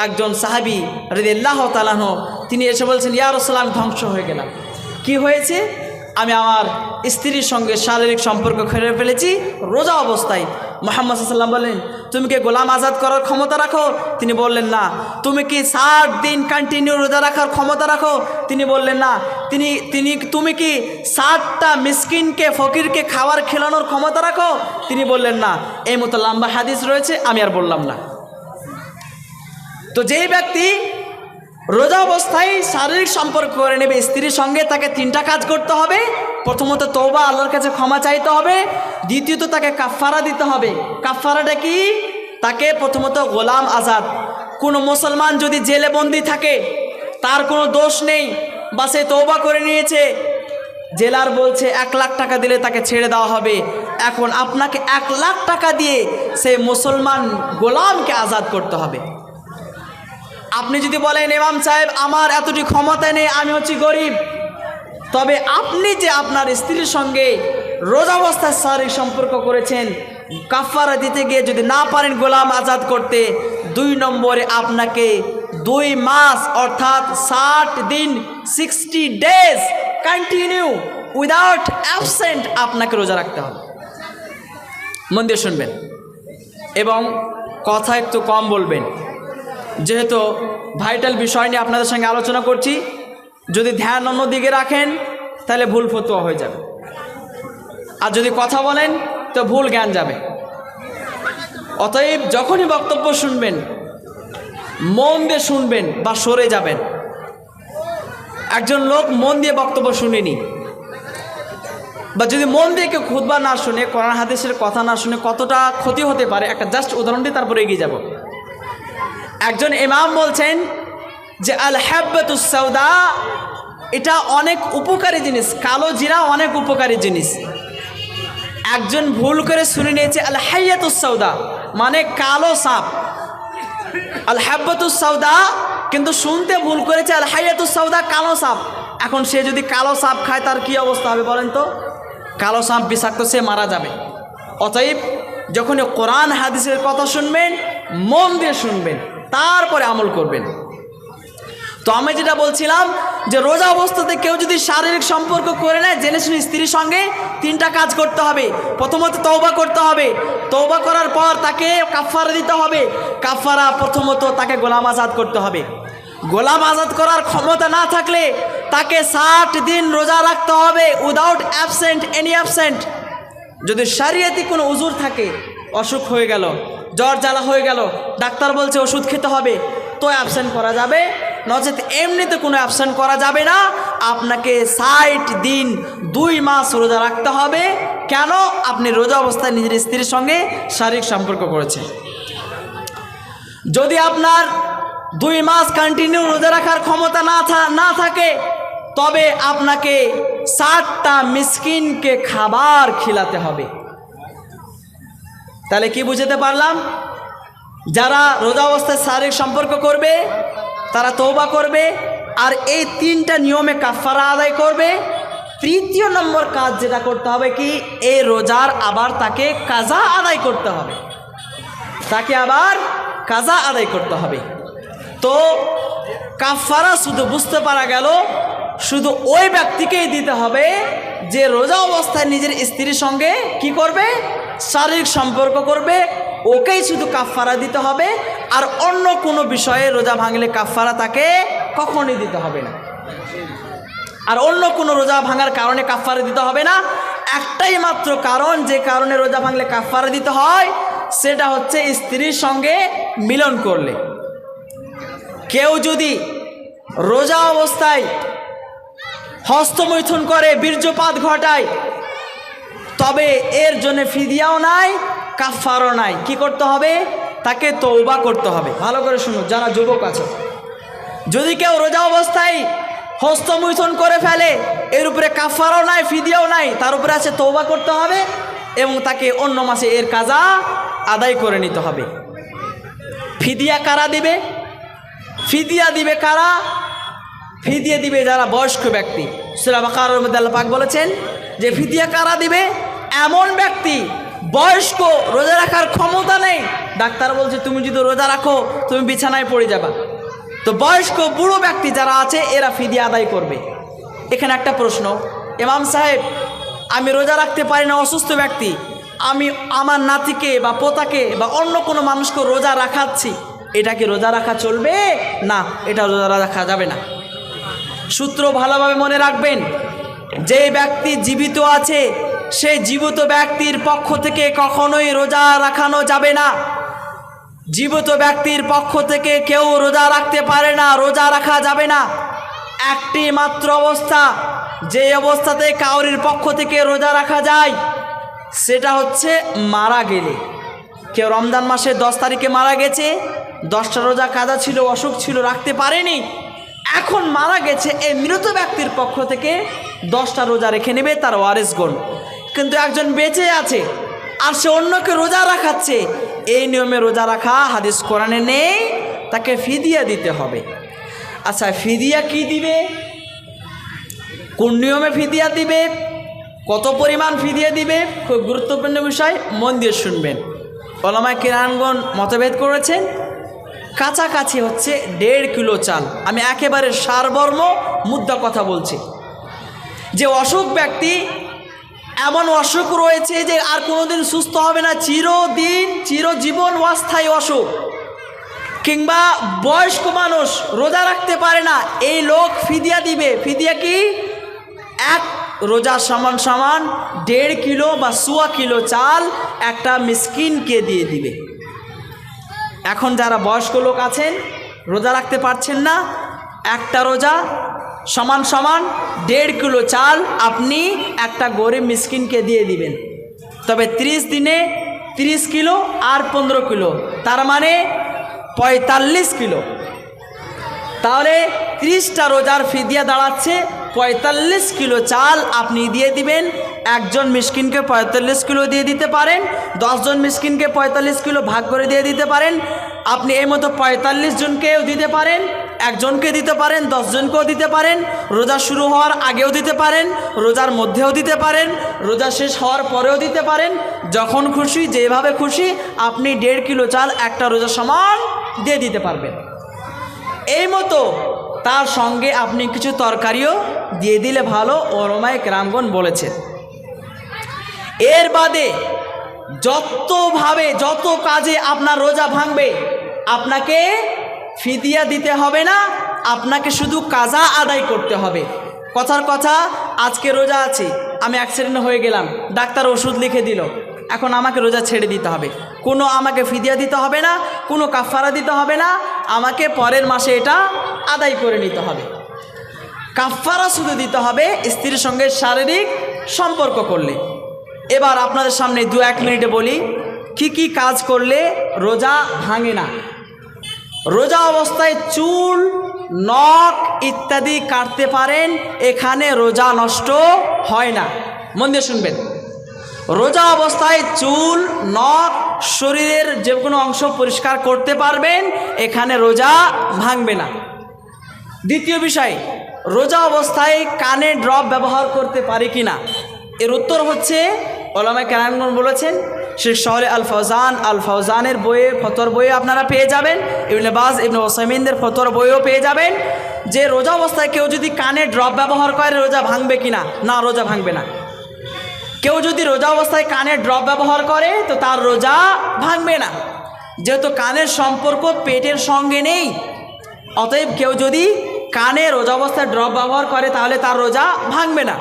একজন সাহাবী রাদিয়াল্লাহু তাআলা আনহু তিনি এসে বলছেন, ইয়া রাসূলুল্লাহ, আমি ধ্বংস হয়ে গেলাম। কি হয়েছে? আমি আমার স্ত্রীর সঙ্গে শারীরিক সম্পর্ক করে ফেলেছি রোজা অবস্থায়। মুহাম্মদ সাল্লাল্লাহু আলাইহি ওয়াসাল্লাম বললেন, তুমি কি গোলাম আজাদ করার ক্ষমতা রাখো? তিনি বললেন না। তুমি কি 60 দিন কন্টিনিউ রোজা রাখার ক্ষমতা রাখো? তিনি বললেন না। তুমি কি 60টা মিসকিনকে, ফকিরকে খাবার খেলানোর ক্ষমতা রাখো? তিনি বললেন না। এই মতো লম্বা হাদিস রয়েছে, আমি আর বললাম না। তো যেই ব্যক্তি রোজা অবস্থায় শারীরিক সম্পর্ক করে নেবে স্ত্রীর সঙ্গে, তাকে 3টা কাজ করতে হবে। প্রথমত তওবা, আল্লাহর কাছে ক্ষমা চাইতে হবে। দ্বিতীয়ত তাকে কাফারা দিতে হবে। কাফারাটা কি? তাকে প্রথমত গোলাম আজাদ। কোনো মুসলমান যদি জেলে বন্দি থাকে, তার কোনো দোষ নেই, বা সে তওবা করে নিয়েছে, জেলার বলছে 1 লাখ টাকা দিলে তাকে ছেড়ে দেওয়া হবে। এখন আপনাকে 1 লাখ টাকা দিয়ে সেই মুসলমান গোলামকে আজাদ করতে হবে। আপনি যদি বলেন, ইমাম সাহেব আমার এতটি ক্ষমতা নেই, আমি হচ্ছি গরিব, তবে আপনি যে আপনার স্ত্রীর সঙ্গে রোজা অবস্থায় শারীরিক সম্পর্ক করেছেন, কাফারা দিতে গিয়ে যদি না পারেন গোলাম আজাদ করতে, 2 নম্বরে আপনাকে 2 মাস অর্থাৎ 60 দিন 60 ডেজ কন্টিনিউ উইদাউট অ্যাবসেন্ট আপনাকে রোজা রাখতে হবে। মন দিয়ে শুনবেন এবং কথা একটু কম বলবেন, যেহেতু ভাইটাল বিষয় নিয়ে আপনাদের সঙ্গে আলোচনা করছি। যদি ধ্যান অন্যদিকে রাখেন তাহলে ভুল ফতোয়া হয়ে যাবে, আর যদি কথা বলেন তো ভুল জ্ঞান যাবে। অতএব যখনই বক্তব্য শুনবেন মন দিয়ে শুনবেন বা সরে যাবেন। একজন লোক মন দিয়ে বক্তব্য শুনেনি, বা যদি মন দিয়ে কেউ খুতবা না শুনে, কোরআন হাদিসের কথা না শুনে কতটা ক্ষতি হতে পারে একটা জাস্ট উদাহরণ দিয়ে তারপরে এগিয়ে যাব। একজন ইমাম বলছেন যে আল হাব্বাতুস সাউদা এটা অনেক উপকারী জিনিস, কালো জিরা অনেক উপকারী জিনিস। একজন ভুল করে শুনে নিয়েছে আল হাইয়াতুস সাউদা মানে কালো সাপ, আল হাব্বাতুস সাউদা, কিন্তু শুনতে ভুল করেছে আল হাইয়াতুস সাউদা কালো সাপ। এখন সে যদি কালো সাপ খায় তার কি অবস্থা হবে বলেন তো? কালো সাপ বিষাক্ত, সে মারা যাবে। অতএব যখন কোরআন হাদিসের কথা শুনবেন মন দিয়ে শুনবেন, তারপরে আমল করবেন। তো আমি যেটা বলছিলাম যে রোজা অবস্থাতে কেউ যদি শারীরিক সম্পর্ক করে নেয় জেনে শুনে স্ত্রীর সঙ্গে 3টা কাজ করতে হবে। প্রথমত তওবা করতে হবে, তওবা করার পর তাকে কাফারা দিতে হবে। কাফারা প্রথমত তাকে গোলাম আজাদ করতে হবে। গোলাম আজাদ করার ক্ষমতা না থাকলে তাকে 60 দিন রোজা রাখতে হবে উইদাউট অ্যাবসেন্ট, এনি অ্যাবসেন্ট। যদি শরীয়তে কোনো উজুর থাকে, অসুখ হয়ে গেল, জ্বর জ্বালা হয়ে গেল, ডাক্তার বলছে ওষুধ খেতে হবে, তো অ্যাবসেন্ট করা যাবে, নচেত এমনিতে কোনো অ্যাবসেন্ট করা যাবে না। আপনাকে 60 দিন 2 মাস রোজা রাখতে হবে। কেন? আপনি রোজা অবস্থায় নিজের স্ত্রীর সঙ্গে শারীরিক সম্পর্ক করেছেন। যদি আপনার 2 মাস কন্টিনিউ রোজা রাখার ক্ষমতা না থাকে তবে আপনাকে 60টা মিসকিনকে খাবার খিলাতে হবে। তাহলে কি বুঝতে পারলাম? যারা রোজা অবস্থায় শারীরিক সম্পর্ক করবে তারা তওবা করবে, আর এই 3টা নিয়মে কাফারা আদায় করবে। 3য় নম্বর কাজ যেটা করতে হবে কি, এই রোজার আবার তাকে কাজা আদায় করতে হবে, তাকে আবার কাজা আদায় করতে হবে। তো কাফারা শুধু বুঝতে পারা গেল শুধু ওই ব্যক্তিকেই দিতে হবে যে রোজা অবস্থায় নিজের স্ত্রীর সঙ্গে কি করবে, শারীরিক সম্পর্ক করবে, ওকেই শুধু কাফারা দিতে হবে। আর অন্য কোনো বিষয়ে রোজা ভাঙলে কাফারা তাকে কখনই দিতে হবে না। আর অন্য কোনো রোজা ভাঙার কারণে কাফারা দিতে হবে না। একটাই মাত্র কারণ, যে কারণে রোজা ভাঙলে কাফারা দিতে হয়, সেটা হচ্ছে স্ত্রীর সঙ্গে মিলন করলে। কেউ যদি রোজা অবস্থায় হস্তমৈথুন করে, বীর্যপাত ঘটায়, তবে এর জন্য ফিদিয়াও নাই, কাফারও নাই। কি করতে হবে? তাকে তওবা করতে হবে। ভালো করে শুনুন যারা যুবক আছে, যদি কেউ রোজা অবস্থায় হস্তমৈথুন করে ফেলে, এর উপরে কাফারও নাই, ফিদিয়াও নাই, তার উপরে আছে তওবা করতে হবে এবং তাকে অন্য মাসে এর কাজা আদায় করে নিতে হবে। ফিদিয়া কারা দিবে? ফিদিয়া দিবে কারা? ফিদিয়া দিবে যারা বয়স্ক ব্যক্তি। সূরা বাকারার মধ্যে আল্লাহ পাক বলেছেন যে ফিদিয়া কারা দিবে? এমন ব্যক্তি বয়স্ক, রোজা রাখার ক্ষমতা নেই, ডাক্তার বলছে তুমি যদি রোজা রাখো তুমি বিছানায় পড়ে যাবা, তো বয়স্ক বুড়ো ব্যক্তি যারা আছে এরা ফিদিয়া আদায় করবে। এখানে একটা প্রশ্ন, ইমাম সাহেব আমি রোজা রাখতে পারি না, অসুস্থ ব্যক্তি, আমি আমার নাতিকে বা পোতাকে বা অন্য কোনো মানুষকে রোজা রাখাচ্ছি, এটা কি রোজা রাখা চলবে? না, এটা রোজা রাখা যাবে না। সূত্র ভালোভাবে মনে রাখবেন, যে ব্যক্তি জীবিত আছে সেই জীবিত ব্যক্তির পক্ষ থেকে কখনোই রোজা রাখানো যাবে না। জীবিত ব্যক্তির পক্ষ থেকে কেউ রোজা রাখতে পারে না, রোজা রাখা যাবে না। একটি মাত্র অবস্থা, যে অবস্থাতে কাউরির পক্ষ থেকে রোজা রাখা যায়, সেটা হচ্ছে মারা গেলে। কেউ রমজান মাসের 10 তারিখে মারা গেছে, 10টা রোজা কাজা ছিল, অসুখ ছিল, রাখতে পারেনি, এখন মারা গেছে, এই মৃত ব্যক্তির পক্ষ থেকে 10টা রোজা রেখে নেবে তার ওয়ারিসগণ। কিন্তু একজন বেঁচে আছে আর সে অন্যকে রোজা রাখাচ্ছে, এই নিয়মে রোজা রাখা হাদিস কোরআনে নেই, তাকে ফিদিয়া দিতে হবে। আচ্ছা, ফিদিয়া কি দিবে? কোন নিয়মে ফিদিয়া দিবে? কত পরিমাণ ফিদিয়া দিবে খুব গুরুত্বপূর্ণ বিষয়, মন দিয়ে শুনবেন। ওলামায়ে কেরামগণ মতভেদ করেছেন, কাছাকাছি হচ্ছে 1.5 কিলো চাল। আমি একেবারে সারমর্ম মুদ্রা কথা বলছি। যে অসুখ ব্যক্তি, এমন অসুখ রয়েছে যে আর কোনোদিন সুস্থ হবে না, চিরজীবন অস্থায়ী অসুখ, কিংবা বয়স্ক মানুষ রোজা রাখতে পারে না, এই লোক ফিদিয়া দিবে। ফিদিয়া কি? এক রোজা সমান 1.5 কিলো বা 1.25 কিলো চাল একটা মিসকিনকে দিয়ে দিবে। এখন যারা বয়স্ক লোক আছেন, রোজা রাখতে পারছেন না, একটা রোজা সমান 1.5 কিলো চাল আপনি একটা গরিব মিসকিনকে দিয়ে দিবেন। তবে 30 দিনে 30 কিলো আর 15 কিলো, তার মানে 45 কিলো। তাহলে 30টা রোজার ফিদিয়া দাঁড়াচ্ছে 45 কিলো চাল আপনি দিয়ে দিবেন। একজন মিসকিনকে 45 কিলো দিয়ে দিতে পারেন, 10 জন মিসকিনকে 45 কিলো ভাগ করে দিয়ে দিতে পারেন। আপনি এই মতো 45 জনকেও দিতে পারেন, একজনকে দিতে পারেন, 10 জনকেও দিতে পারেন, রোজা শুরু হওয়ার আগেও দিতে পারেন, রোজার মধ্যেও দিতে পারেন, রোজা শেষ হওয়ার পরেও দিতে পারেন। যখন খুশি, যেভাবে খুশি আপনি 1.5 কিলো চাল একটা রোজা সমান দিয়ে দিতে পারবেন। এই মতো তার সঙ্গে আপনি কিছু তরকারিও দিয়ে দিলে ভালো, ওলামায়ে কেরামগণ বলেছেন। এর বাদে যত কাজে আপনার রোজা ভাঙবে, আপনাকে ফিদিয়া দিতে হবে না, আপনাকে শুধু কাজা আদায় করতে হবে। কথার কথা, আজকে রোজা আছি, আমি অ্যাক্সিডেন্ট হয়ে গেলাম, ডাক্তার ওষুধ লিখে দিল, এখন আমাকে রোজা ছেড়ে দিতে হবে। কোনো আমাকে ফিদিয়া দিতে হবে না, কোনো কাফারা দিতে হবে না, আমাকে পরের মাসে এটা আদায় করে নিতে হবে। কাফারা শুধু দিতে হবে স্ত্রীর সঙ্গে শারীরিক সম্পর্ক করলে। এবার আপনাদের সামনে 2-1 মিনিটে বলি কি কি কাজ করলে রোজা ভাঙে না। রোজা অবস্থায় চুল, নখ ইত্যাদি কাটতে পারেন, এখানে রোজা নষ্ট হয় না। মন দিয়ে শুনবেন, রোজা অবস্থায় চুল, নখ, শরীরের যে কোনো অংশ পরিষ্কার করতে পারবেন, এখানে রোজা ভাঙবে না। দ্বিতীয় বিষয়, রোজা অবস্থায় কানে ড্রপ ব্যবহার করতে পারি কি না? এর উত্তর হচ্ছে, ওলামায়ে কেরামগণ বলেছেন, শেখ সালেহ আল ফাওজানের বইয়ে, ফতোয়ার বইয়ে আপনারা পেয়ে যাবেন, ইবনে বাজ, ইবনে উসাইমিনদের ফতোয়ার বইয়েও পেয়ে যাবেন, যে রোজা অবস্থায় কেউ যদি কানে ড্রপ ব্যবহার করে রোজা ভাঙবে কি না? না, রোজা ভাঙবে না। কেউ যদি রোজা অবস্থায় কানে ড্রপ ব্যবহার করে তো তার রোজা ভাঙবে না, যেহেতু কানের সম্পর্ক পেটের সঙ্গে নেই। অতএব কেউ যদি কানে রোজা অবস্থায় ড্রপ ব্যবহার করে তাহলে তার রোজা ভাঙবে না।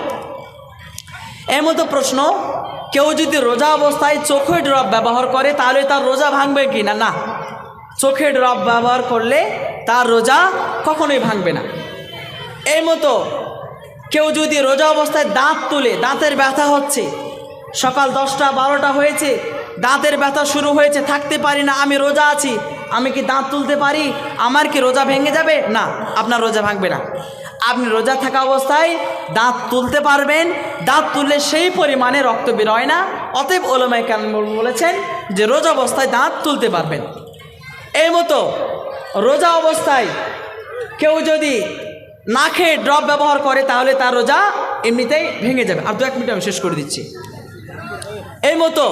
এর মতো প্রশ্ন, কেউ যদি রোজা অবস্থায় চোখে ড্রপ ব্যবহার করে তাহলে তার রোজা ভাঙবে কি না? না, চোখে ড্রপ ব্যবহার করলে তার রোজা কখনোই ভাঙবে না। এই মতো কেউ যদি রোজা অবস্থায় দাঁত তুলে, দাঁতের ব্যথা হচ্ছে, সকাল 10টা-12টা হয়েছে, দাঁতের ব্যথা শুরু হয়েছে, থাকতে পারি না, আমি রোজা আছি, আমি কি দাঁত তুলতে পারি? আমার কি রোজা ভেঙে যাবে? না, আপনার রোজা ভাঙবে না। আপনি রোজা থাকা অবস্থায় দাঁত তুলতে পারবেন, দাঁত তুললে সেই পরিমাণে রক্ত বের হয় না। অতএব ওলামায়ে কেরাম বলেছেন যে রোজা অবস্থায় দাঁত তুলতে পারবেন। এই মতো রোজা অবস্থায় কেউ যদি না খেয়ে ড্রপ ব্যবহার করে তাহলে তার রোজা এমনিতেই ভেঙে যাবে। আর 2-1 মিনিট আমি শেষ করে দিচ্ছি। এই মতো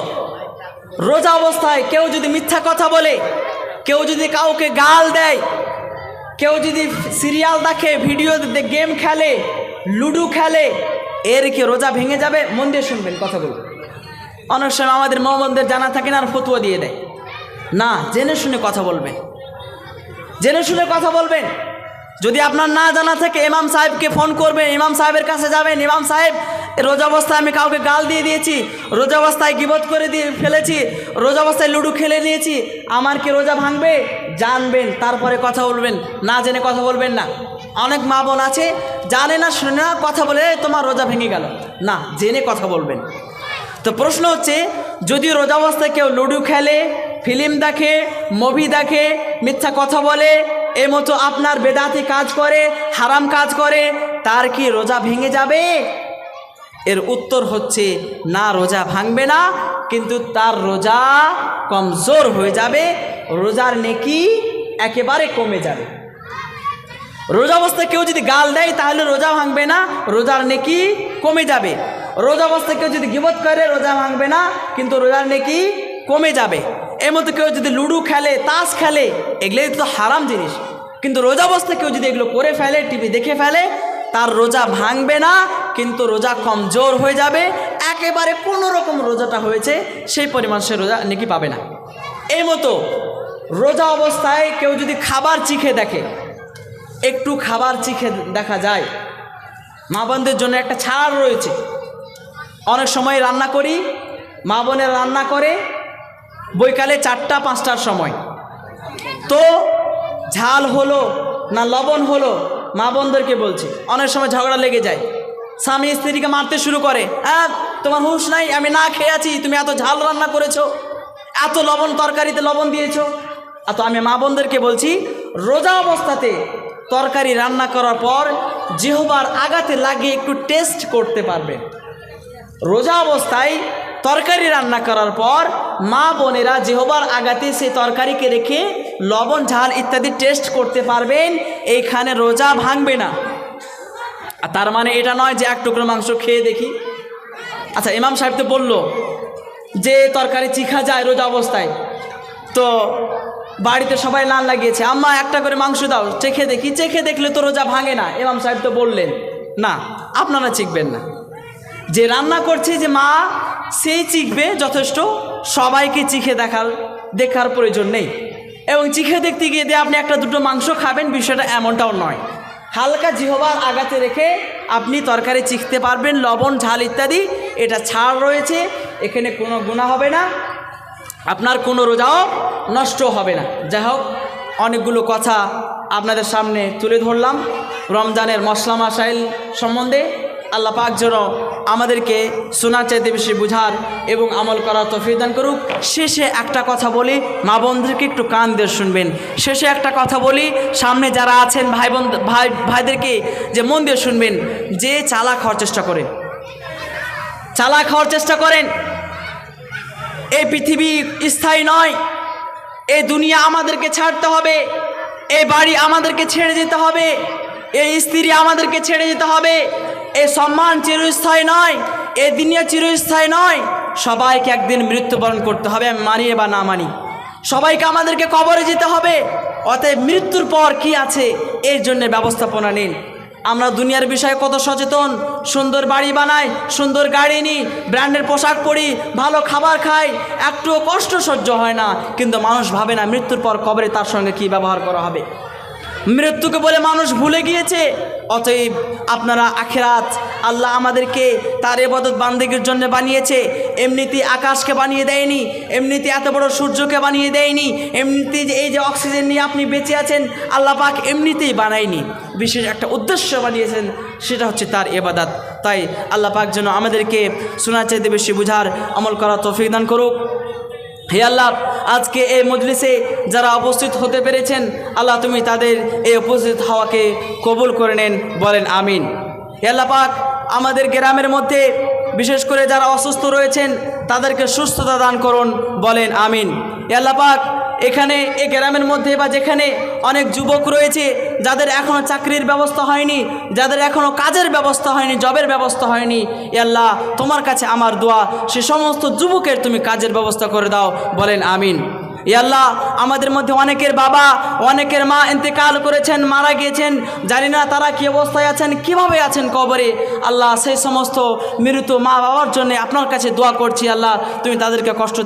রোজা অবস্থায় কেউ যদি মিথ্যা কথা বলে, কেউ যদি কাউকে গাল দেয়, কেউ যদি সিরিয়াল দেখে, ভিডিও গেম খেলে, লুডো খেলে, এর কি রোজা ভেঙে যাবে? মন দিয়ে শুনবেন কথাগুলো। অনেক সময় আমাদের মোহাম্মদদের জানা থাকে না, আর ফতোয়া দিয়ে দেয়। না, জেনে শুনে কথা বলবেন, জেনে শুনে কথা বলবেন। যদি আপনার না জানা থাকে ইমাম সাহেবকে ফোন করবেন, ইমাম সাহেবের কাছে যাবেন, ইমাম সাহেব রোজা অবস্থায় আমি কাউকে গাল দিয়ে দিয়েছি, রোজা অবস্থায় গীবত করে দিয়ে ফেলেছি, রোজা অবস্থায় লুডো খেলে নিয়েছি, আমার কি রোজা ভাঙবে? জানবেন, তারপরে কথা বলবেন, না জেনে কথা বলবেন না। অনেক মা বোন আছে জানে না, শুনে না, কথা বলে তোমার রোজা ভেঙে গেল। না, জেনে কথা বলবেন। তো প্রশ্ন হচ্ছে, যদি রোজা অবস্থায় কেউ লুডো খেলে, ফিল্ম দেখে, মুভি দেখে, মিথ্যা কথা বলে, এ মতো আপনার বেদাতি কাজ করে, হারাম কাজ করে, তার কি রোজা ভেঙে যাবে? এর উত্তর হচ্ছে না, রোজা ভাঙবে না, কিন্তু তার রোজা কমজোর হয়ে যাবে, রোজার নেকি একেবারে কমে যাবে। রোজা অবস্থায় কেউ যদি গাল দেয় তাহলে রোজা ভাঙবে না, রোজার নেকি কমে যাবে। রোজা অবস্থায় কেউ যদি গীবত করে রোজা ভাঙবে না, কিন্তু রোজার নেকি কমে যাবে। এর মধ্যে কেউ যদি লুডো খেলে, তাস খেলে, এগুলোই তো হারাম জিনিস, কিন্তু রোজা অবস্থায় কেউ যদি এগুলো করে ফেলে, টিভি দেখে ফেলে, তার রোজা ভাঙবে না, কিন্তু রোজা কমজোর হয়ে যাবে। একেবারে কোনো রকম রোজাটা হয়েছে সেই পরিমাণ সে রোজা নেকি পাবে না। এই মতো রোজা অবস্থায় কেউ যদি খাবার চিখে দেখে, একটু খাবার চিখে দেখা যায়, মা বোনদের জন্য একটা ছাড় রয়েছে। অনেক সময় রান্না করি, মা বোনের রান্না করে বৈকালে 4টা-5টার সময়, তো ঝাল হলো না লবণ হলো, মা বোনদেরকে বলছি, অনেক সময় ঝগড়া লেগে যায়। স্বামী স্ত্রীকে মারতে শুরু করে, তোমার হুঁশ নাই, আমি না খেয়ে আছি, তুমি এত ঝাল রান্না করেছো, এত লবণ তরকারিতে লবণ দিয়েছো। তো আমি মা বোনদেরকে বলছি, রোজা অবস্থাতে তরকারি রান্না করার পর জিহ্বার আগাতে লাগিয়ে একটু টেস্ট করতে পারবে। রোজা অবস্থায় তরকারি রান্না করার পর মা বোনেরা জিহ্বার আগাতে সেই তরকারিকে রেখে লবণ ঝাল ইত্যাদি টেস্ট করতে পারবেন, এইখানে রোজা ভাঙবে না। তার মানে এটা নয় যে এক টুকরো মাংস খেয়ে দেখি। আচ্ছা, ইমাম সাহেব তো বললো যে তরকারি চিখা যায় রোজা অবস্থায়, তো বাড়িতে সবাই লাল লাগিয়েছে, আম্মা একটা করে মাংস দাও, চেখে দেখি। চেখে দেখলে তো রোজা ভাঙে না। ইমাম সাহেব তো বললেন না, আপনারা চিখবেন না, যে রান্না করছে যে মা, সেই চিখবে যথেষ্ট, সবাইকে চিখে দেখার প্রয়োজন নেই। এবং চিখে দেখতে গিয়ে দিয়ে আপনি একটা দুটো মাংস খাবেন, বিষয়টা এমনটাও নয়। হালকা জিহ্বার আগাতে রেখে আপনি তরকারি চিখতে পারবেন, লবণ ঝাল ইত্যাদি, এটা ছাড় রয়েছে, এখানে কোনো গুনাহ হবে না, আপনার কোনো রোজাও নষ্ট হবে না। যাই হোক, অনেকগুলো কথা আপনাদের সামনে তুলে ধরলাম রমজানের মশলা মাসাইল সম্বন্ধে। আল্লাহ পাক যেন আমাদেরকে শোনার চাইতে বেশি বুঝার এবং আমল করার তৌফিক দান করুক। শেষে একটা কথা বলি, মা বোনদেরকে একটু কান দিয়ে শুনবেন। শেষে একটা কথা বলি, সামনে যারা আছেন ভাইদেরকে যে মন দিয়ে শুনবেন, যে চালাক হওয়ার চেষ্টা করেন, চালাক হওয়ার চেষ্টা করেন। এই পৃথিবী স্থায়ী নয়, এই দুনিয়া আমাদেরকে ছাড়তে হবে, এই বাড়ি আমাদেরকে ছেড়ে যেতে হবে, এই স্ত্রী আমাদেরকে ছেড়ে যেতে হবে, এই সম্মান চিরস্থায়ী নয়, এই দুনিয়া চিরস্থায়ী নয়। সবাইকে একদিন মৃত্যুবরণ করতে হবে, আমি মানি বা না মানি, সবাইকে আমাদেরকে কবরে যেতে হবে। অতএব মৃত্যুর পর কি আছে এর জন্য ব্যবস্থাপনা নিন। আমরা দুনিয়ার বিষয়ে কত সচেতন, সুন্দর বাড়ি বানাই, সুন্দর গাড়ি নিই, ব্র্যান্ডের পোশাক পরি, ভালো খাবার খাই, একটুও কষ্ট সহ্য হয় না, কিন্তু মানুষ ভাবে না মৃত্যুর পর কবরে তার সঙ্গে কি ব্যবহার করা হবে। মৃত্যুকে বলে মানুষ ভুলে গিয়েছে। অতএব আপনারা আখিরাত, আল্লাহ আমাদেরকে তার ইবাদত বান্দেগীর জন্য বানিয়েছে, এমনিতে আকাশকে বানিয়ে দেয়নি, এমনিতে এত বড় সূর্যকে বানিয়ে দেয়নি, এমনিতে যে এই যে অক্সিজেন নিয়ে আপনি বেঁচে আছেন, আল্লাহ পাক এমনিতেই বানায়নি, বিশেষ একটা উদ্দেশ্য বানিয়েছেন, সেটা হচ্ছে তার ইবাদত। তাই আল্লাহ পাক যেন আমাদেরকে শোনার চাইতে বেশি বুঝার আমল করার তৌফিক দান করুক। হে আল্লাহ, আজকে এই মজলিসে যারা উপস্থিত হতে পেরেছেন, আল্লাহ তুমি তাদের এই উপস্থিত হওয়াকে কবুল করে নেন, বলেন আমিন। হে আল্লাহ পাক, আমাদের গ্রামের মধ্যে বিশেষ করে যারা অসুস্থ রয়েছেন তাদেরকে সুস্থতা দান করুন, বলেন আমিন। হে আল্লাহ পাক, এখানে এই গ্রামের মধ্যে বা যেখানে অনেক যুবক রয়েছে যাদের এখনও চাকরির ব্যবস্থা হয়নি, যাদের এখনও কাজের ব্যবস্থা হয়নি, জবের ব্যবস্থা হয়নি, এ আল্লাহ তোমার কাছে আমার দোয়া, সে সমস্ত যুবকের তুমি কাজের ব্যবস্থা করে দাও, বলেন আমিন। এ আল্লাহ, আমাদের মধ্যে অনেকের বাবা, অনেকের মা ইন্তেকাল করেছেন, মারা গিয়েছেন, জানি না তারা কী অবস্থায় আছেন, কিভাবে আছেন কবরে। আল্লাহ সেই সমস্ত মৃত মা বাবার জন্য আপনার কাছে দোয়া করছি, আল্লাহ তুমি তাদেরকে কষ্ট